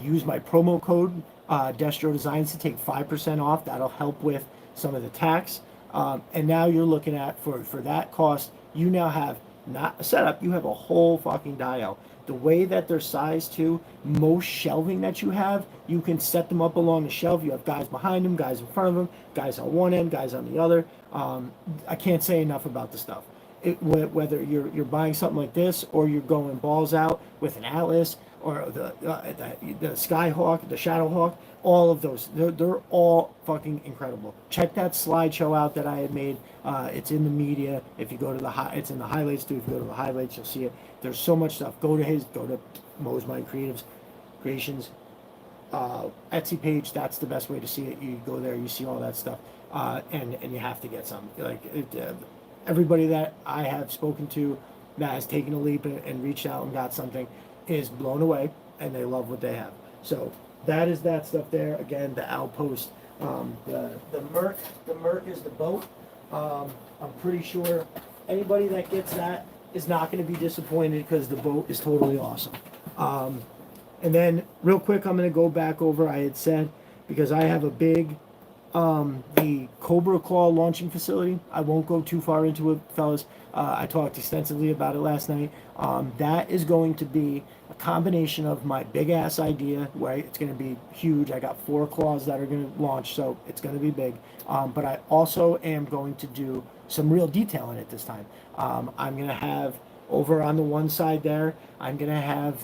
S1: Use my promo code, Destro Designs, to take 5% off. That'll help with some of the tax. And now you're looking at, for that cost, you now have not a setup, you have a whole fucking dial. The way that they're sized to, most shelving that you have, you can set them up along the shelf. You have guys behind them, guys in front of them, guys on one end, guys on the other. I can't say enough about the stuff. Whether you're buying something like this or you're going balls out with an Atlas or the Skyhawk, the Shadowhawk, all of those, they're all fucking incredible. Check that slideshow out that I had made. It's in the media. If you go to it's in the highlights too. If you go to the highlights, you'll see it. There's so much stuff. Go to Mo's Mind Creations Etsy page. That's the best way to see it. You go there, you see all that stuff, and you have to get some. Everybody that I have spoken to that has taken a leap and reached out and got something is blown away, and they love what they have. So that is that stuff there. Again, the outpost, the Merc is the boat. I'm pretty sure anybody that gets that is not going to be disappointed because the boat is totally awesome. And then real quick, I'm going to go back over, I had said, because I have a big, the Cobra Claw launching facility. I won't go too far into it, fellas. I talked extensively about it last night. That is going to be a combination of my big ass idea, where it's going to be huge. I got 4 claws that are going to launch, so it's going to be big. But I also am going to do some real detail in it this time. I'm going to have, over on the one side there, I'm going to have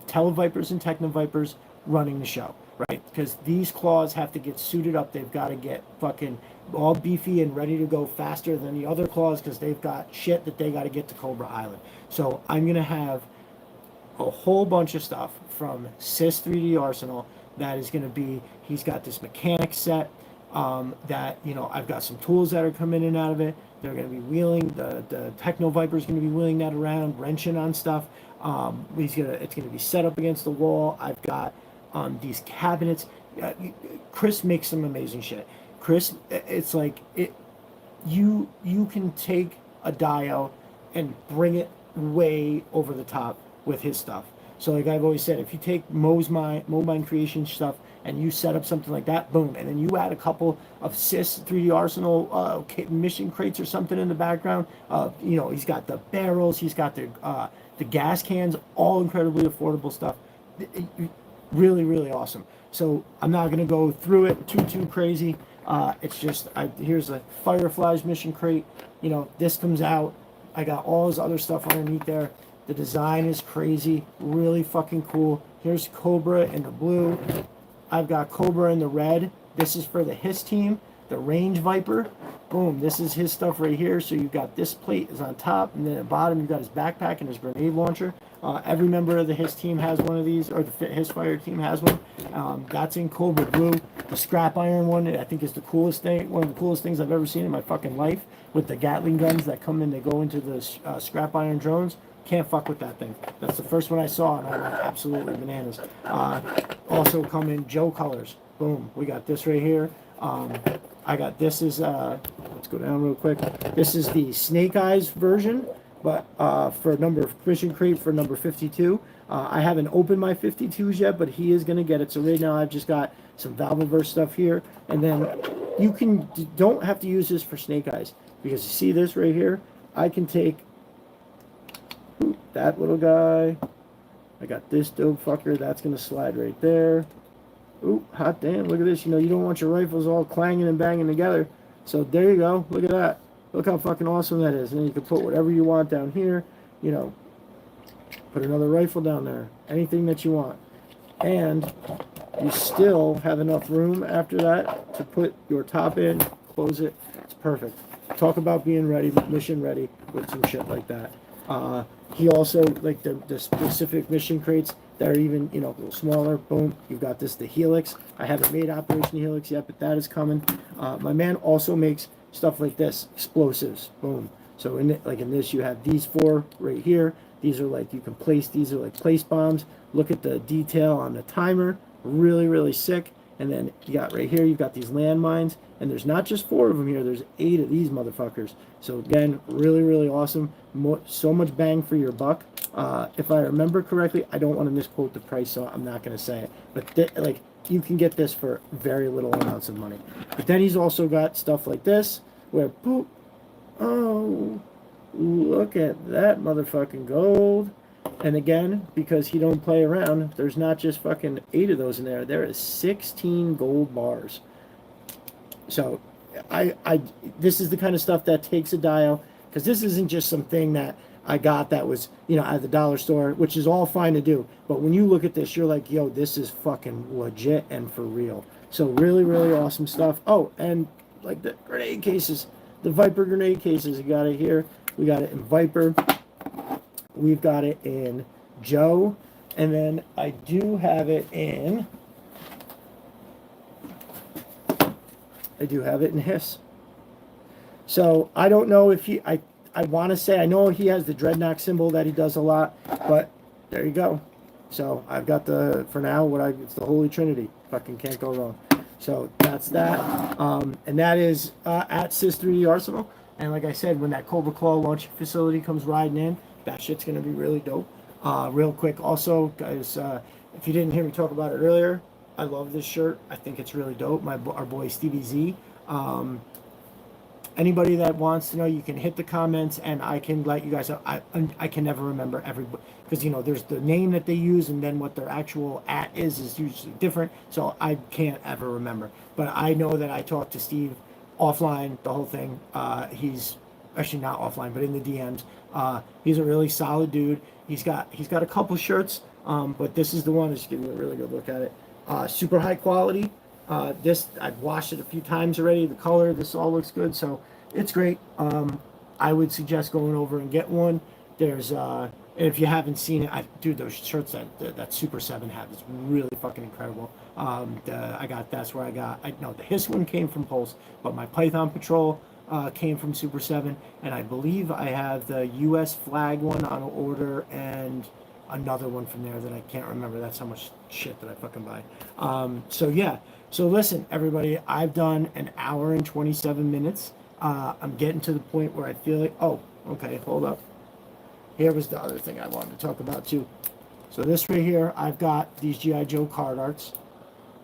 S1: Televipers and Technovipers running the show, right? Because these claws have to get suited up. They've got to get fucking all beefy and ready to go faster than the other claws because they've got shit that they got to get to Cobra Island. So I'm going to have a whole bunch of stuff from Sys 3D Arsenal that is going to be, he's got this mechanic set that, I've got some tools that are coming in and out of it. They're going to be wheeling, the Techno Viper is going to be wheeling that around, wrenching on stuff. It's going to be set up against the wall. I've got these cabinets. Chris makes some amazing shit. Chris, it's like, you can take a dial and bring it way over the top with his stuff. So like I've always said, if you take Mo Mind Creation stuff and you set up something like that, boom, and then you add a couple of Sys 3D Arsenal mission crates or something in the background, he's got the barrels, he's got the gas cans, all incredibly affordable stuff. Really, really awesome. So I'm not going to go through it too crazy. It's just, here's a Fireflies mission crate. This comes out. I got all his other stuff underneath there. The design is crazy, really fucking cool. Here's Cobra in the blue. I've got Cobra in the red. This is for the HISS team. The Range Viper. Boom, this is his stuff right here. So you've got this plate is on top, and then at the bottom you've got his backpack and his grenade launcher. Every member of the HISS team has one of these, or the HISS Fire team has one. That's in Cobra Blue. The scrap iron one, I think, is the coolest thing, one of the coolest things I've ever seen in my fucking life, with the Gatling guns that come in, they go into the scrap iron drones. Can't fuck with that thing. That's the first one I saw, and I went absolutely bananas. Also come in Joe colors. Boom, we got this right here. I got this is, let's go down real quick. This is the Snake Eyes version, but for number mission crate for number 52. I haven't opened my 52s yet, but he is going to get it. So right now I've just got some Valveverse stuff here. And then you don't have to use this for Snake Eyes, because you see this right here? I can take that little guy. I got this dope fucker. That's going to slide right there. Ooh, hot damn, look at this. You don't want your rifles all clanging and banging together. So there you go. Look at that. Look how fucking awesome that is. And then you can put whatever you want down here. Put another rifle down there. Anything that you want. And you still have enough room after that to put your top in, close it. It's perfect. talk about being ready, mission ready with some shit like that. He also, like the specific mission crates that are even, you know, a little smaller. Boom, you've got the Helix. I haven't made Operation Helix yet, but that is coming. My man also makes stuff like this, explosives. Boom. So in this, you have these 4 right here. These are like, you can place, these are like place bombs. Look at the detail on the timer. Really, really sick. And then you got right here, you've got these landmines. And there's not just 4 of them here, there's 8 of these motherfuckers. So again, really, really awesome. So much bang for your buck. If I remember correctly, I don't want to misquote the price, so I'm not going to say it. But like, you can get this for very little amounts of money. But then he's also got stuff like this, where, boop, oh, look at that motherfucking gold. And again, because he don't play around, there's not just fucking 8 of those in there. There is 16 gold bars. So this is the kind of stuff that takes a dial, because this isn't just something that I got that was, you know, at the dollar store, which is all fine to do. But when you look at this, you're like, yo, this is fucking legit and for real. So really, really awesome stuff. Oh, and like the grenade cases, the Viper grenade cases, you got it here. We got it in Viper. We've got it in Joe. And then I do have it in... Hiss. So I don't know if I want to say, I know he has the Dreadnought symbol that he does a lot, but there you go. So I've got for now, it's the Holy Trinity. Fucking can't go wrong. So that's that. And that is at Sis 3D Arsenal. And like I said, when that Cobra Claw launching facility comes riding in, that shit's going to be really dope. Real quick, also, guys, if you didn't hear me talk about it earlier, I love this shirt. I think it's really dope. Our boy Stevie Z. Anybody that wants to know, you can hit the comments, and I can let you guys know. I can never remember everybody, because, you know, there's the name that they use, and then what their actual @ is usually different. So I can't ever remember. But I know that I talked to Steve offline, the whole thing. He's actually not offline, but in the DMs. He's a really solid dude. He's got a couple shirts, but this is the one. Just give you a really good look at it. Super high quality. This, I've washed it a few times already. The color, this all looks good, so it's great. I would suggest going over and get one. There's and if you haven't seen it, dude, those shirts that Super 7 have is really fucking incredible. That's where I got. The Hiss one came from Pulse, but my Python Patrol came from Super 7, and I believe I have the U.S. flag one on order and another one from there that I can't remember. That's how much shit that I fucking buy. So yeah. So listen, everybody, I've done an hour and 27 minutes. I'm getting to the point where I feel like, oh, okay, hold up. Here was the other thing I wanted to talk about too. So this right here, I've got these G.I. Joe card arts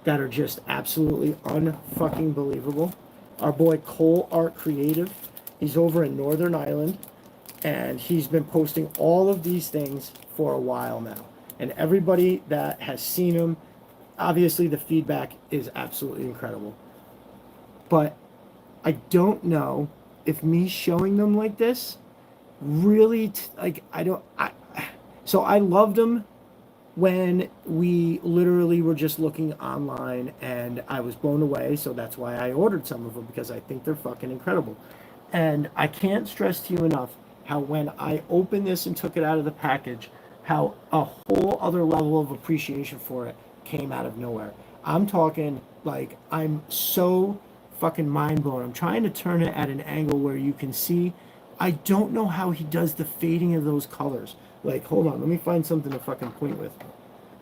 S1: that are just absolutely unfucking believable. Our boy Cole Art Creative, he's over in Northern Ireland, and he's been posting all of these things for a while now. And everybody that has seen him, obviously the feedback is absolutely incredible. But I don't know if me showing them like this really, so I loved them when we literally were just looking online, and I was blown away. So that's why I ordered some of them, because I think they're fucking incredible. And I can't stress to you enough how when I opened this and took it out of the package, how a whole other level of appreciation for it came out of nowhere. I'm talking, like, I'm so fucking mind blown. I'm trying to turn it at an angle where you can see. I don't know how he does the fading of those colors. Like, hold on, let me find something to fucking point with.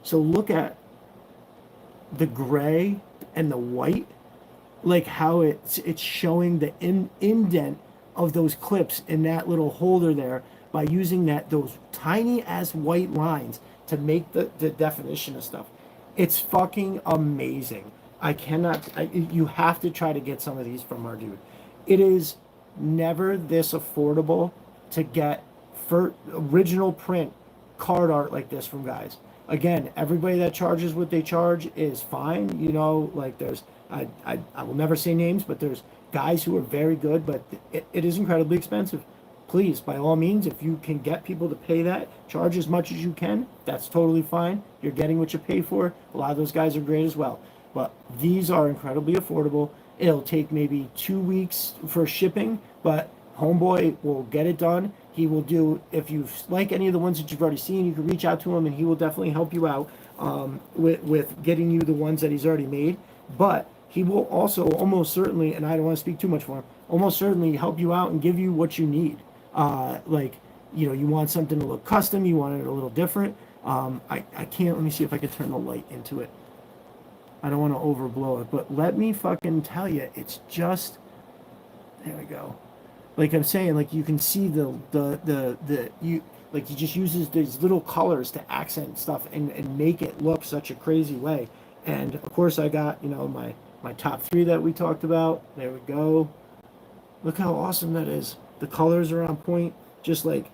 S1: So look at the gray and the white, like how it's showing the indent of those clips in that little holder there by using those tiny ass white lines to make the definition of stuff. It's fucking amazing. You have to try to get some of these from our dude. It is never this affordable to get for original print card art like this from guys. Again, everybody that charges what they charge is fine. You know, like there's, I will never say names, but there's guys who are very good, but it is incredibly expensive. Please, by all means, if you can get people to pay that, charge as much as you can. That's totally fine. You're getting what you pay for. A lot of those guys are great as well. But these are incredibly affordable. It'll take maybe 2 weeks for shipping, but homeboy will get it done. He will do, if you like any of the ones that you've already seen, you can reach out to him and he will definitely help you out with getting you the ones that he's already made. But he will also almost certainly, and I don't want to speak too much for him, almost certainly help you out and give you what you need. Like, you want something to look custom, you want it a little different. I can't, let me see if I can turn the light into it. I don't want to overblow it, but let me fucking tell you, it's just, there we go. Like I'm saying, like you can see like he just uses these little colors to accent stuff and make it look such a crazy way. And of course I got, my top 3 that we talked about. There we go. Look how awesome that is. The colors are on point. Just like,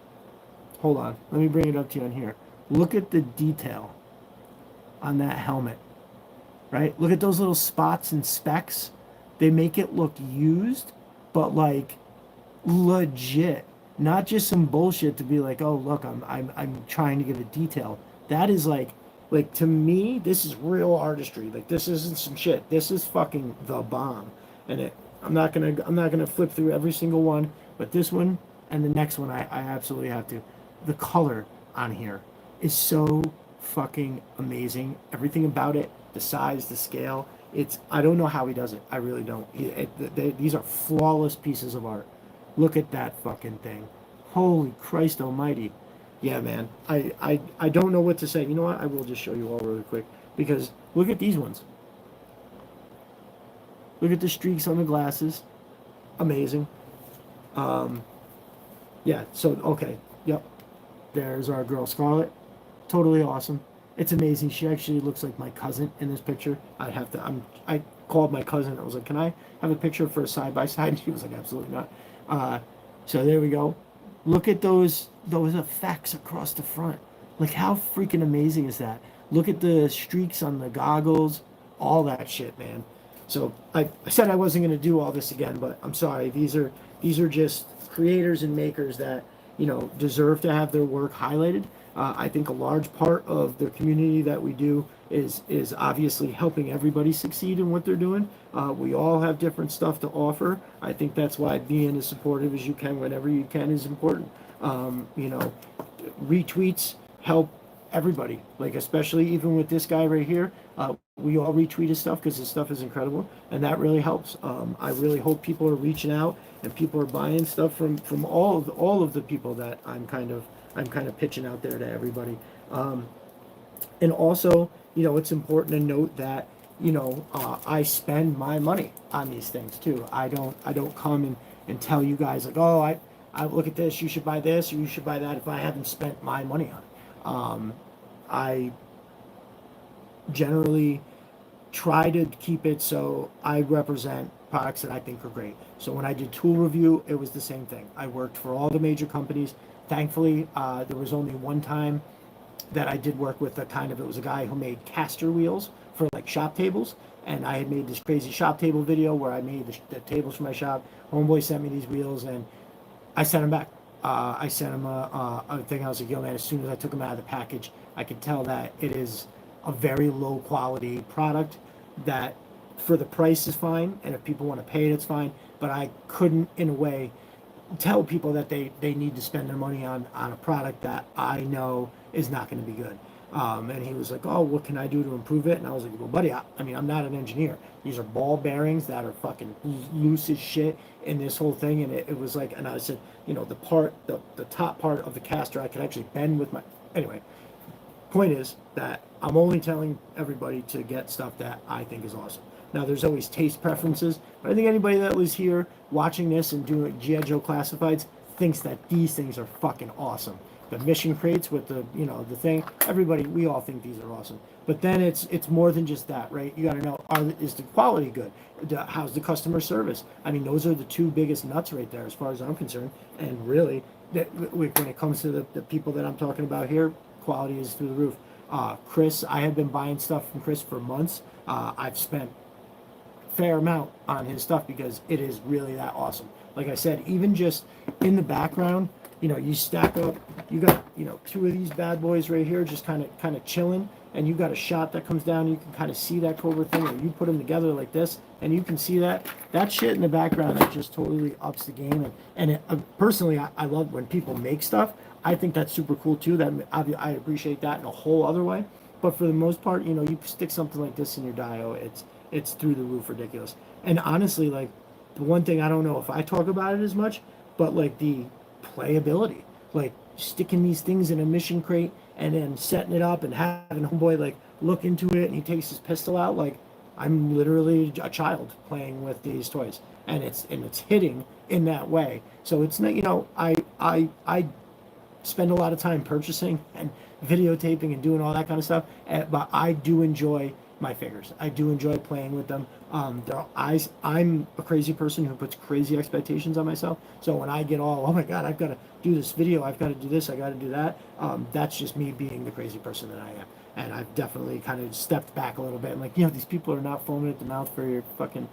S1: hold on, let me bring it up to you on here. Look at the detail on that helmet, right? Look at those little spots and specks. They make it look used, but like legit, not just some bullshit to be like, oh look, I'm trying to give it detail. That is like to me, this is real artistry. Like this isn't some shit. This is fucking the bomb. And I'm not gonna flip through every single one, but this one and the next one I absolutely have to. The color on here is so fucking amazing. Everything about it, the size, the scale. I don't know how he does it. I really don't. These are flawless pieces of art. Look at that fucking thing. Holy Christ almighty. Yeah, man. I don't know what to say. You know what? I will just show you all really quick. Because look at these ones. Look at the streaks on the glasses. Amazing. Yeah, so, okay. Yep. There's our girl Scarlett. Totally awesome. It's amazing. She actually looks like my cousin in this picture. I called my cousin. I was like, can I have a picture for a side-by-side? And she was like, absolutely not. So there we go. Look at those effects across the front. Like, how freaking amazing is that? Look at the streaks on the goggles. All that shit, man. So I said I wasn't going to do all this again, but I'm sorry. These are just creators and makers that, deserve to have their work highlighted. I think a large part of the community that we do is obviously helping everybody succeed in what they're doing. We all have different stuff to offer. I think that's why being as supportive as you can whenever you can is important. Retweets help everybody, like especially even with this guy right here. We all retweet his stuff because his stuff is incredible, and that really helps. I really hope people are reaching out and people are buying stuff from all of the people that I'm kind of pitching out there to everybody. And also, it's important to note that I spend my money on these things too. I don't come and tell you guys like, oh, I look at this, you should buy this or you should buy that if I haven't spent my money on it. I generally try to keep it so I represent products that I think are great. So when I did tool review, it was the same thing. I worked for all the major companies. Thankfully, there was only one time that I did work with it was a guy who made caster wheels for like shop tables. And I had made this crazy shop table video where I made the tables for my shop. Homeboy sent me these wheels and I sent them back. I sent him a thing. I was like, yo, man, as soon as I took them out of the package, I could tell that it is a very low quality product that for the price is fine. And if people want to pay it, it's fine. But I couldn't, in a way, tell people that they need to spend their money on a product that I know is not going to be good. And he was like, oh, what can I do to improve it? And I was like, well, buddy, I'm not an engineer. These are ball bearings that are fucking loose as shit in this whole thing. And it was like, and I said, the top part of the caster I could actually bend with my, anyway. Point is that I'm only telling everybody to get stuff that I think is awesome. Now, there's always taste preferences, but I think anybody that was here watching this and doing G.I. Joe Classifieds thinks that these things are fucking awesome. The mission crates with the thing, everybody, we all think these are awesome. But then it's more than just that, right? You got to know, is the quality good? How's the customer service? I mean, those are the two biggest nuts right there as far as I'm concerned. And really, when it comes to the people that I'm talking about here, quality is through the roof. Chris, I have been buying stuff from Chris for months. I've spent a fair amount on his stuff because it is really that awesome. Like I said, even just in the background, you stack up, you got, two of these bad boys right here just kind of chilling, and you got a shot that comes down, you can kind of see that cobra thing, or you put them together like this, and you can see that shit in the background that just totally ups the game. Personally, I love when people make stuff. I think that's super cool too. That I appreciate that in a whole other way. But for the most part, you stick something like this in your dio, it's through the roof ridiculous. And honestly, like, the one thing, I don't know if I talk about it as much, but like the playability, like sticking these things in a mission crate and then setting it up and having homeboy like look into it and he takes his pistol out, like I'm literally a child playing with these toys, and it's hitting in that way. So it's not, I spend a lot of time purchasing and videotaping and doing all that kind of stuff, but I do enjoy my figures. I do enjoy playing with them. I'm a crazy person who puts crazy expectations on myself. So when I get all, oh my God, I've got to do this video, I've got to do this, I got to do that. That's just me being the crazy person that I am. And I've definitely kind of stepped back a little bit. And like, these people are not foaming at the mouth for your fucking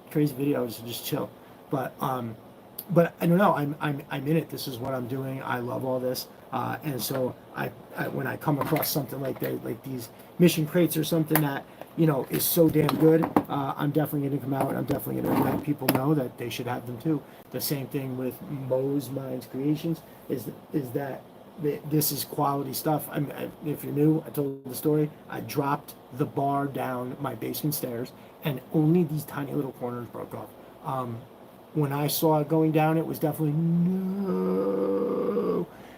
S1: crazy videos. So just chill. But I don't know. I'm in it. This is what I'm doing. I love all this. And so I when I come across something like that, like these mission crates or something that is so damn good, I'm definitely going to come out and I'm definitely going to let people know that they should have them too. The same thing with Mo's Minds Creations is that this is quality stuff. If you're new, I told the story. I dropped the bar down my basement stairs, and only these tiny little corners broke off. When I saw it going down, it was definitely no.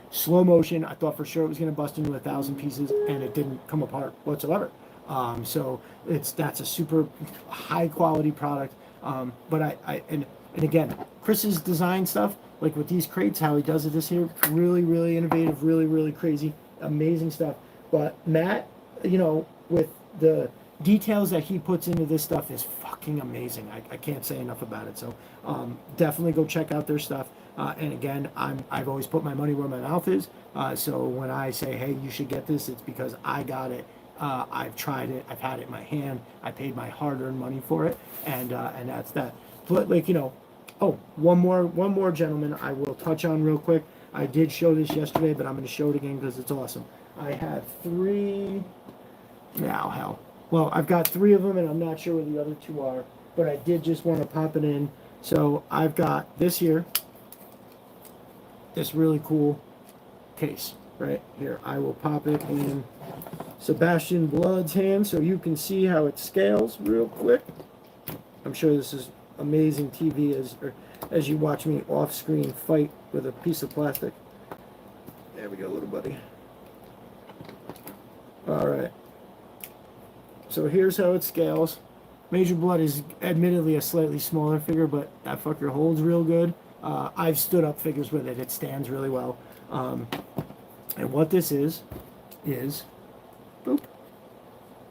S1: Slow motion. I thought for sure it was going to bust into 1,000 pieces, and it didn't come apart whatsoever. So that's a super high quality product. But and again, Chris's design stuff, like with these crates, how he does it this here, really, really innovative, really, really crazy, amazing stuff. But Matt, with the details that he puts into this stuff is fucking amazing. I can't say enough about it. So definitely go check out their stuff. And again, I've always put my money where my mouth is. So when I say, hey, you should get this, it's because I got it. I've tried it. I've had it in my hand. I paid my hard-earned money for it, and that's that. But like, oh, one more gentleman I will touch on real quick. I did show this yesterday, but I'm going to show it again because it's awesome. I have 3. Now, hell. Well, I've got 3 of them, and I'm not sure where the other 2 are, but I did just want to pop it in. So I've got this here, this really cool case right here. I will pop it in Sebastian Blood's hand so you can see how it scales real quick. I'm sure this is amazing TV as you watch me off screen fight with a piece of plastic. There we go, little buddy. All right. So here's how it scales. Major Blood is admittedly a slightly smaller figure, but that fucker holds real good. I've stood up figures with it. It stands really well. And what this is, boop,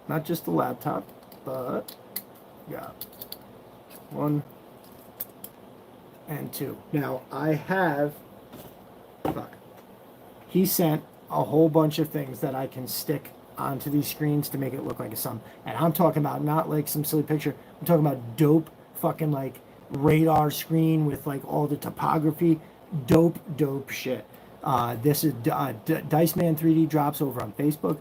S1: not just a laptop, but yeah, 1 and 2. Now I have, he sent a whole bunch of things that I can stick onto these screens to make it look like a sun. And I'm talking about not like some silly picture. I'm talking about dope fucking like radar screen with like all the topography, dope shit. This is Dice Man 3D drops over on Facebook.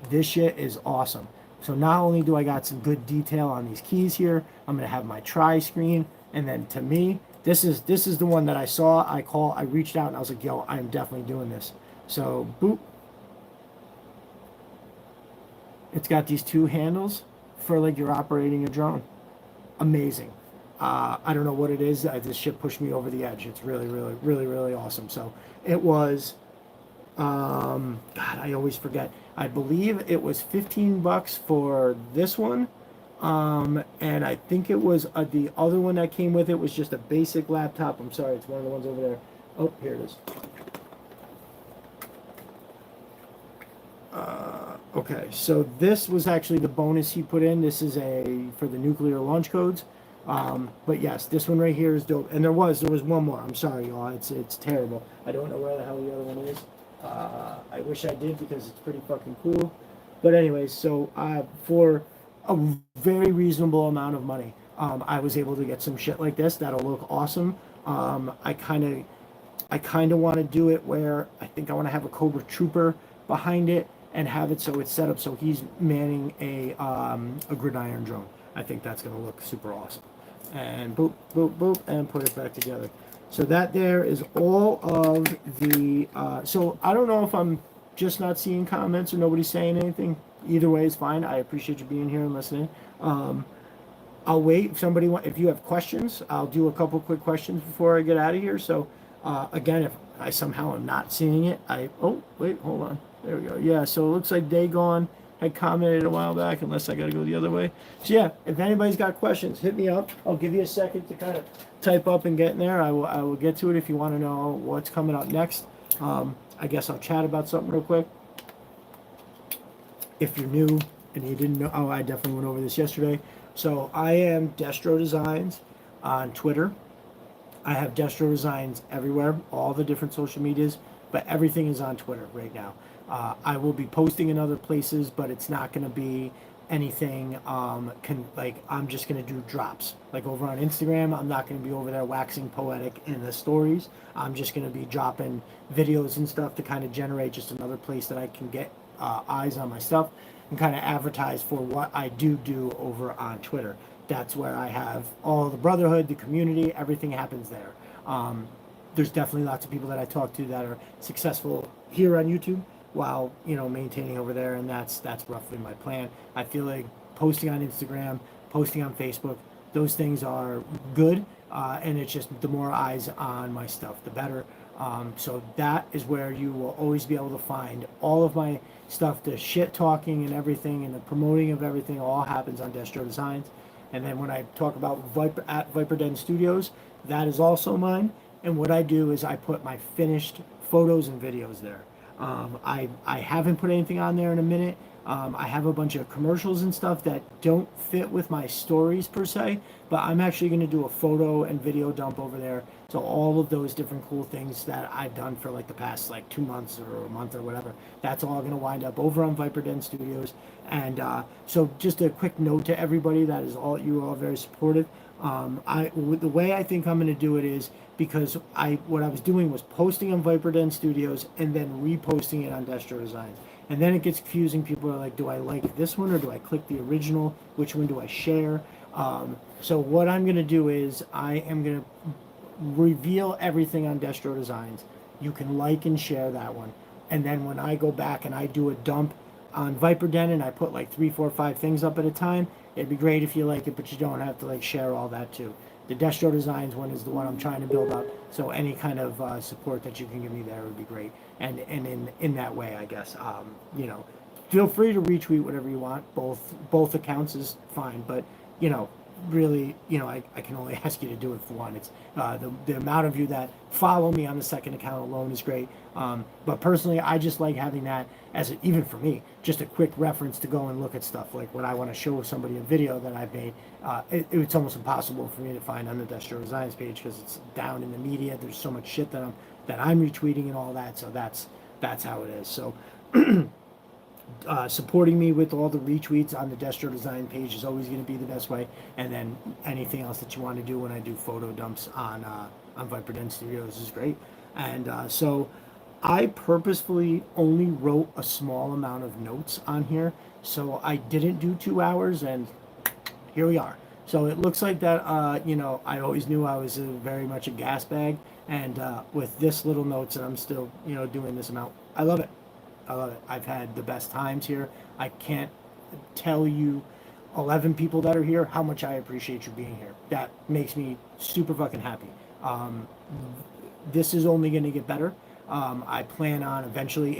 S1: This shit is awesome. So not only do I got some good detail on these keys here, I'm gonna have my try screen, and then to me, this is the one that I saw. I reached out and I was like, yo, I'm definitely doing this. So boop. It's got these 2 handles for like you're operating a drone. Amazing. I don't know what it is. This shit pushed me over the edge. It's really, really, really, really awesome. So it was, God, I always forget. I believe it was $15 for this one. And I think it was the other one that came with it was just a basic laptop. I'm sorry, it's one of the ones over there. Oh, here it is. Okay, so this was actually the bonus he put in. This is for the nuclear launch codes. But yes, this one right here is dope. And there was one more. I'm sorry, y'all. It's terrible. I don't know where the hell the other one is. I wish I did because it's pretty fucking cool. But anyways, so for a very reasonable amount of money, I was able to get some shit like this that'll look awesome. I kind of I kind of want to do it where I think I want to have a Cobra Trooper behind it and have it so it's set up so he's manning a gridiron drone. I think that's going to look super awesome. And boop, boop, boop, and put it back together. So that there is all of the, so I don't know if I'm just not seeing comments or nobody's saying anything. Either way is fine. I appreciate you being here and listening. I'll wait if if you have questions, I'll do a couple quick questions before I get out of here. So again, if I somehow am not seeing it, oh, wait, hold on. There we go. Yeah, so it looks like Dagon had commented a while back, unless I got to go the other way. So yeah, if anybody's got questions, hit me up. I'll give you a second to kind of type up and get in there. I will get to it if you want to know what's coming up next. I guess I'll chat about something real quick. If you're new and you didn't know, oh, I definitely went over this yesterday. So I am Destro Designs on Twitter. I have Destro Designs everywhere, all the different social medias, but everything is on Twitter right now. I will be posting in other places, but it's not going to be anything like I'm just going to do drops. Like over on Instagram, I'm not going to be over there waxing poetic in the stories. I'm just going to be dropping videos and stuff to kind of generate just another place that I can get eyes on my stuff and kind of advertise for what I do over on Twitter. That's where I have all the brotherhood, the community, everything happens there. There's definitely lots of people that I talk to that are successful here on YouTube while, you know, maintaining over there, and that's roughly my plan. I feel like posting on Instagram, posting on Facebook, those things are good, and it's just the more eyes on my stuff, the better. So that is where you will always be able to find all of my stuff. The shit talking and everything and the promoting of everything all happens on Destro Designs. And then when I talk about Viper Den Studios, that is also mine. And what I do is I put my finished photos and videos there. I haven't put anything on there in a minute. I have a bunch of commercials and stuff that don't fit with my stories per se, but I'm actually going to do a photo and video dump over there. So all of those different cool things that I've done for like the past like 2 months or a month or whatever, that's all going to wind up over on Viper Den Studios. And so just a quick note to everybody, that is all, you are all very supportive. The way I think I'm going to do it is because what I was doing was posting on Viper Den Studios and then reposting it on Destro Designs. And then it gets confusing. People are like, do I like this one or do I click the original? Which one do I share? So what I'm going to do is I am going to reveal everything on Destro Designs. You can like and share that one. And then when I go back and I do a dump on Viper Den and I put like 3, 4, 5 things up at a time, it'd be great if you like it, but you don't have to like share all that too. The Destro Designs one is the one I'm trying to build up, so any kind of support that you can give me there would be great. And in that way, I guess, you know, feel free to retweet whatever you want. Both accounts is fine, but you know, really, you know, I can only ask you to do it for one. It's the amount of you that follow me on the second account alone is great. But personally, I just like having that as even for me, just a quick reference to go and look at stuff. Like when I want to show somebody a video that I've made, it's almost impossible for me to find on the Destro Designs page because it's down in the media. There's so much shit that I'm retweeting and all that. So that's how it is. So. Supporting me with all the retweets on the Destro Design page is always going to be the best way, and then anything else that you want to do when I do photo dumps on Viper Den Studios is great. And so I purposefully only wrote a small amount of notes on here, so I didn't do 2 hours, and here we are. So it looks like that, you know, I always knew I was very much a gas bag, and with this little notes, and I'm still, you know, doing this amount. I love it. I love it. I've had the best times here. I can't tell you 11 people that are here how much I appreciate you being here. That makes me super fucking happy. This is only going to get better. I plan on eventually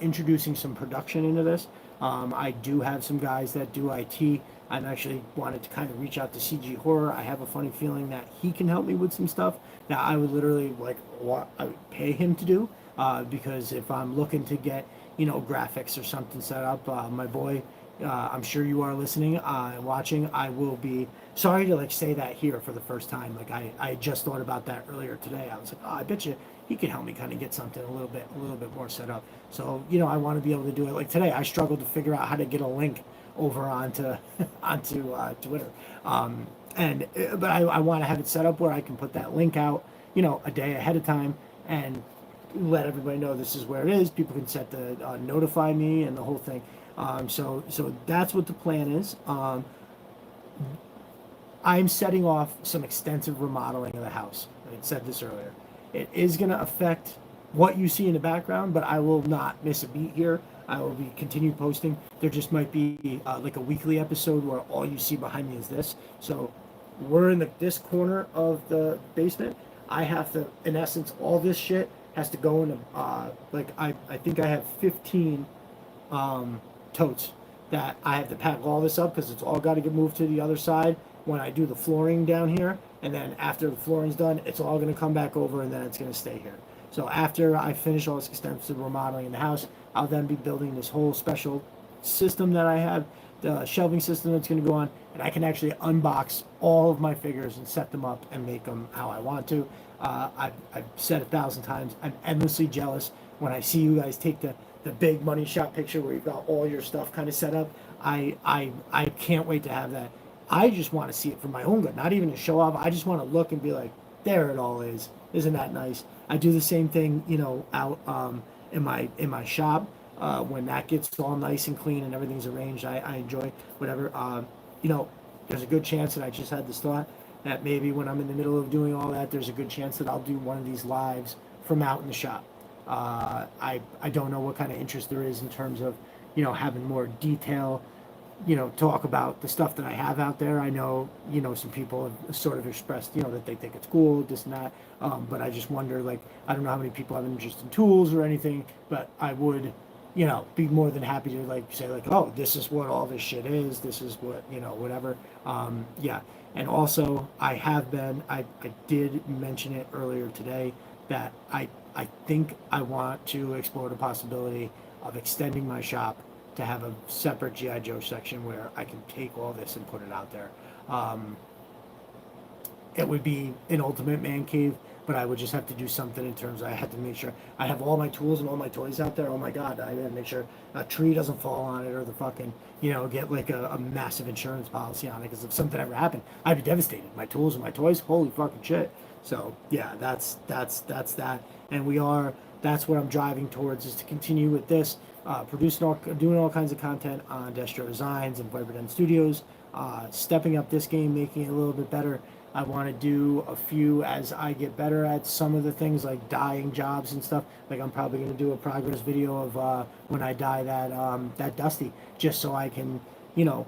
S1: introducing some production into this. I do have some guys that do IT. I'm actually wanted to kind of reach out to CG Horror. I have a funny feeling that he can help me with some stuff that I would literally like I would pay him to do. Because if I'm looking to get, you know, graphics or something set up, my boy, I'm sure you are listening and watching. I will be sorry to like say that here for the first time. Like I just thought about that earlier today. I was like, oh, I bet you he could help me kind of get something a little bit more set up. So, you know, I want to be able to do it. Like today, I struggled to figure out how to get a link over onto Twitter. But I want to have it set up where I can put that link out, you know, a day ahead of time. and let everybody know this is where it is. People can set the notify me and the whole thing. So that's what the plan is. I'm setting off some extensive remodeling of the house. I said this earlier. It is going to affect what you see in the background, but I will not miss a beat here. I will be continue posting. There just might be like a weekly episode where all you see behind me is this. So we're in this corner of the basement. I have to, in essence, all this shit has to go in like I think I have 15 totes that I have to pack all this up because it's all got to get moved to the other side when I do the flooring down here. And then after the flooring's done, it's all going to come back over and then it's going to stay here. So after I finish all this extensive remodeling in the house, I'll then be building this whole special system that I have, the shelving system that's going to go on, and I can actually unbox all of my figures and set them up and make them how I want to. I've said 1,000 times, I'm endlessly jealous when I see you guys take the big money shot picture where you've got all your stuff kind of set up. I can't wait to have that. I just want to see it for my own good, not even to show off. I just want to look and be like, there it all is. Isn't that nice? I do the same thing, out in my shop. When that gets all nice and clean and everything's arranged, I enjoy whatever. There's a good chance that I just had this thought that maybe when I'm in the middle of doing all that, there's a good chance that I'll do one of these lives from out in the shop. I don't know what kind of interest there is in terms of, having more detail, talk about the stuff that I have out there. I know, some people have sort of expressed, that they think it's cool, this and that. But I just wonder, like, I don't know how many people have an interest in tools or anything, but I would, be more than happy to like say like, oh, this is what all this shit is. This is what, whatever. Yeah. And also I did mention it earlier today that I think I want to explore the possibility of extending my shop to have a separate G.I. Joe section where I can take all this and put it out there. It would be an ultimate man cave, but I would just have to do something in terms of I had to make sure I have all my tools and all my toys out there. Oh my God, I had to make sure a tree doesn't fall on it or the fucking, get like a massive insurance policy on it, because if something ever happened, I'd be devastated. My tools and my toys, holy fucking shit. So yeah, that's that. And that's what I'm driving towards, is to continue with this, doing all kinds of content on Destro Designs and Viper Den Studios, stepping up this game, making it a little bit better. I want to do a few as I get better at some of the things like dyeing jobs and stuff. Like I'm probably going to do a progress video of when I dye that Dusty, just so I can, I'm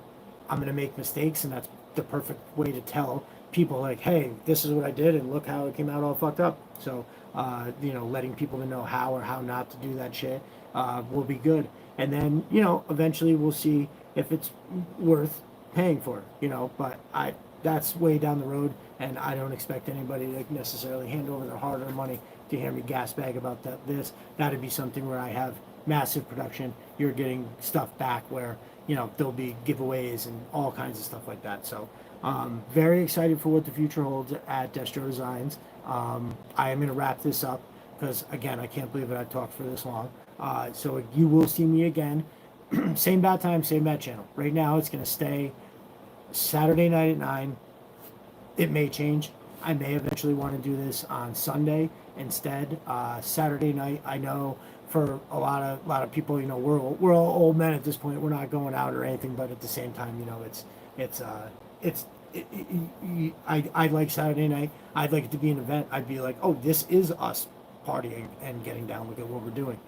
S1: going to make mistakes, and that's the perfect way to tell people like, hey, this is what I did and look how it came out all fucked up. So, letting people to know how or how not to do that shit will be good. And then, eventually we'll see if it's worth paying for, but that's way down the road, and I don't expect anybody to necessarily hand over their hard-earned money to hear me gas bag about this. That'd be something where I have massive production. You're getting stuff back where, there'll be giveaways and all kinds of stuff like that. So, very excited for what the future holds at Destro Designs. I am going to wrap this up because, again, I can't believe that I've talked for this long. So you will see me again. Same bad time, same bad channel. Right now, it's going to stay Saturday night at 9. It may change. I may eventually want to do this on Sunday instead. Saturday night, I know for a lot of people, we're all old men at this point. We're not going out or anything, but at the same time, I like Saturday night. I'd like it to be an event. I'd be like, oh, this is us partying and getting down. Look at what we're doing.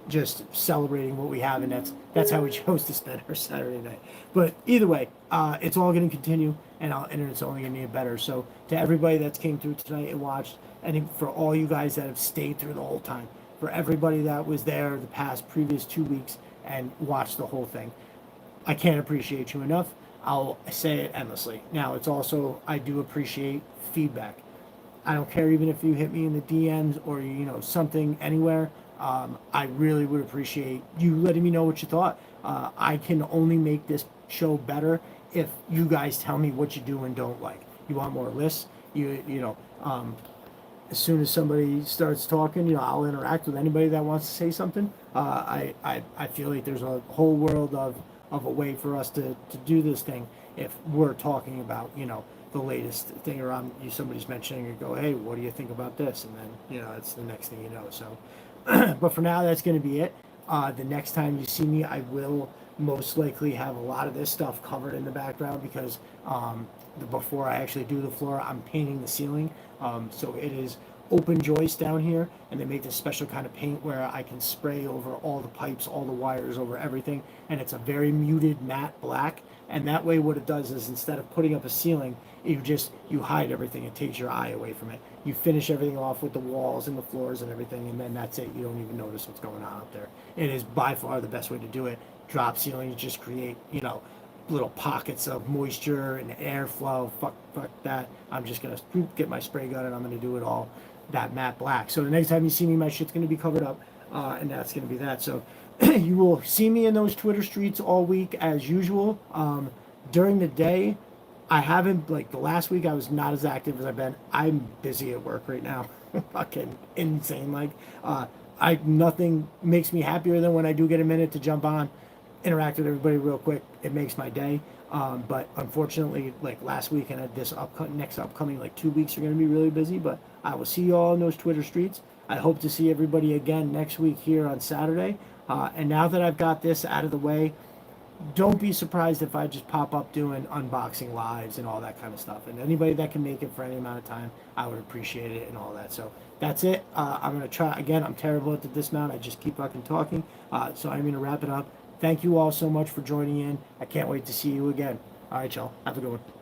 S1: Just celebrating what we have, and that's how we chose to spend our Saturday night. But either way, it's all going to continue, and it's only going to get better. So to everybody that's came through tonight and watched, and for all you guys that have stayed through the whole time, for everybody that was there the previous 2 weeks and watched the whole thing, I can't appreciate you enough. I'll say it endlessly. Now, it's also, I do appreciate feedback. I don't care even if you hit me in the DMs or, something anywhere. I really would appreciate you letting me know what you thought. I can only make this show better if you guys tell me what you do and don't like. You want more lists? As soon as somebody starts talking, I'll interact with anybody that wants to say something. I feel like there's a whole world of a way for us to do this thing if we're talking about, the latest thing around you, somebody's mentioning and go, hey, what do you think about this? And then, you know, it's the next thing you know. So, but for now, that's going to be it. The next time you see me, I will most likely have a lot of this stuff covered in the background because before I actually do the floor, I'm painting the ceiling. So it is open joist down here, and they make this special kind of paint where I can spray over all the pipes, all the wires, over everything, and it's a very muted matte black. And that way what it does is instead of putting up a ceiling, you hide everything. It takes your eye away from it. You finish everything off with the walls and the floors and everything, and then that's it. You don't even notice what's going on out there. It is by far the best way to do it. Drop ceilings just create, you know, little pockets of moisture and airflow. Fuck that. I'm just gonna get my spray gun and I'm gonna do it all that matte black. So the next time you see me, my shit's gonna be covered up, and that's gonna be that. So you will see me in those Twitter streets all week as usual. During the day, I haven't, like the last week, I was not as active as I've been. I'm busy at work right now. Fucking insane. Like, nothing makes me happier than when I do get a minute to jump on, interact with everybody real quick. It makes my day. But unfortunately, like last week and this next upcoming like 2 weeks are going to be really busy. But I will see you all in those Twitter streets. I hope to see everybody again next week here on Saturday. And now that I've got this out of the way, don't be surprised if I just pop up doing unboxing lives and all that kind of stuff. And anybody that can make it for any amount of time, I would appreciate it and all that. So that's it. I'm going to try again. I'm terrible at the dismount. I just keep fucking talking. So I'm going to wrap it up. Thank you all so much for joining in. I can't wait to see you again. All right, y'all. Have a good one.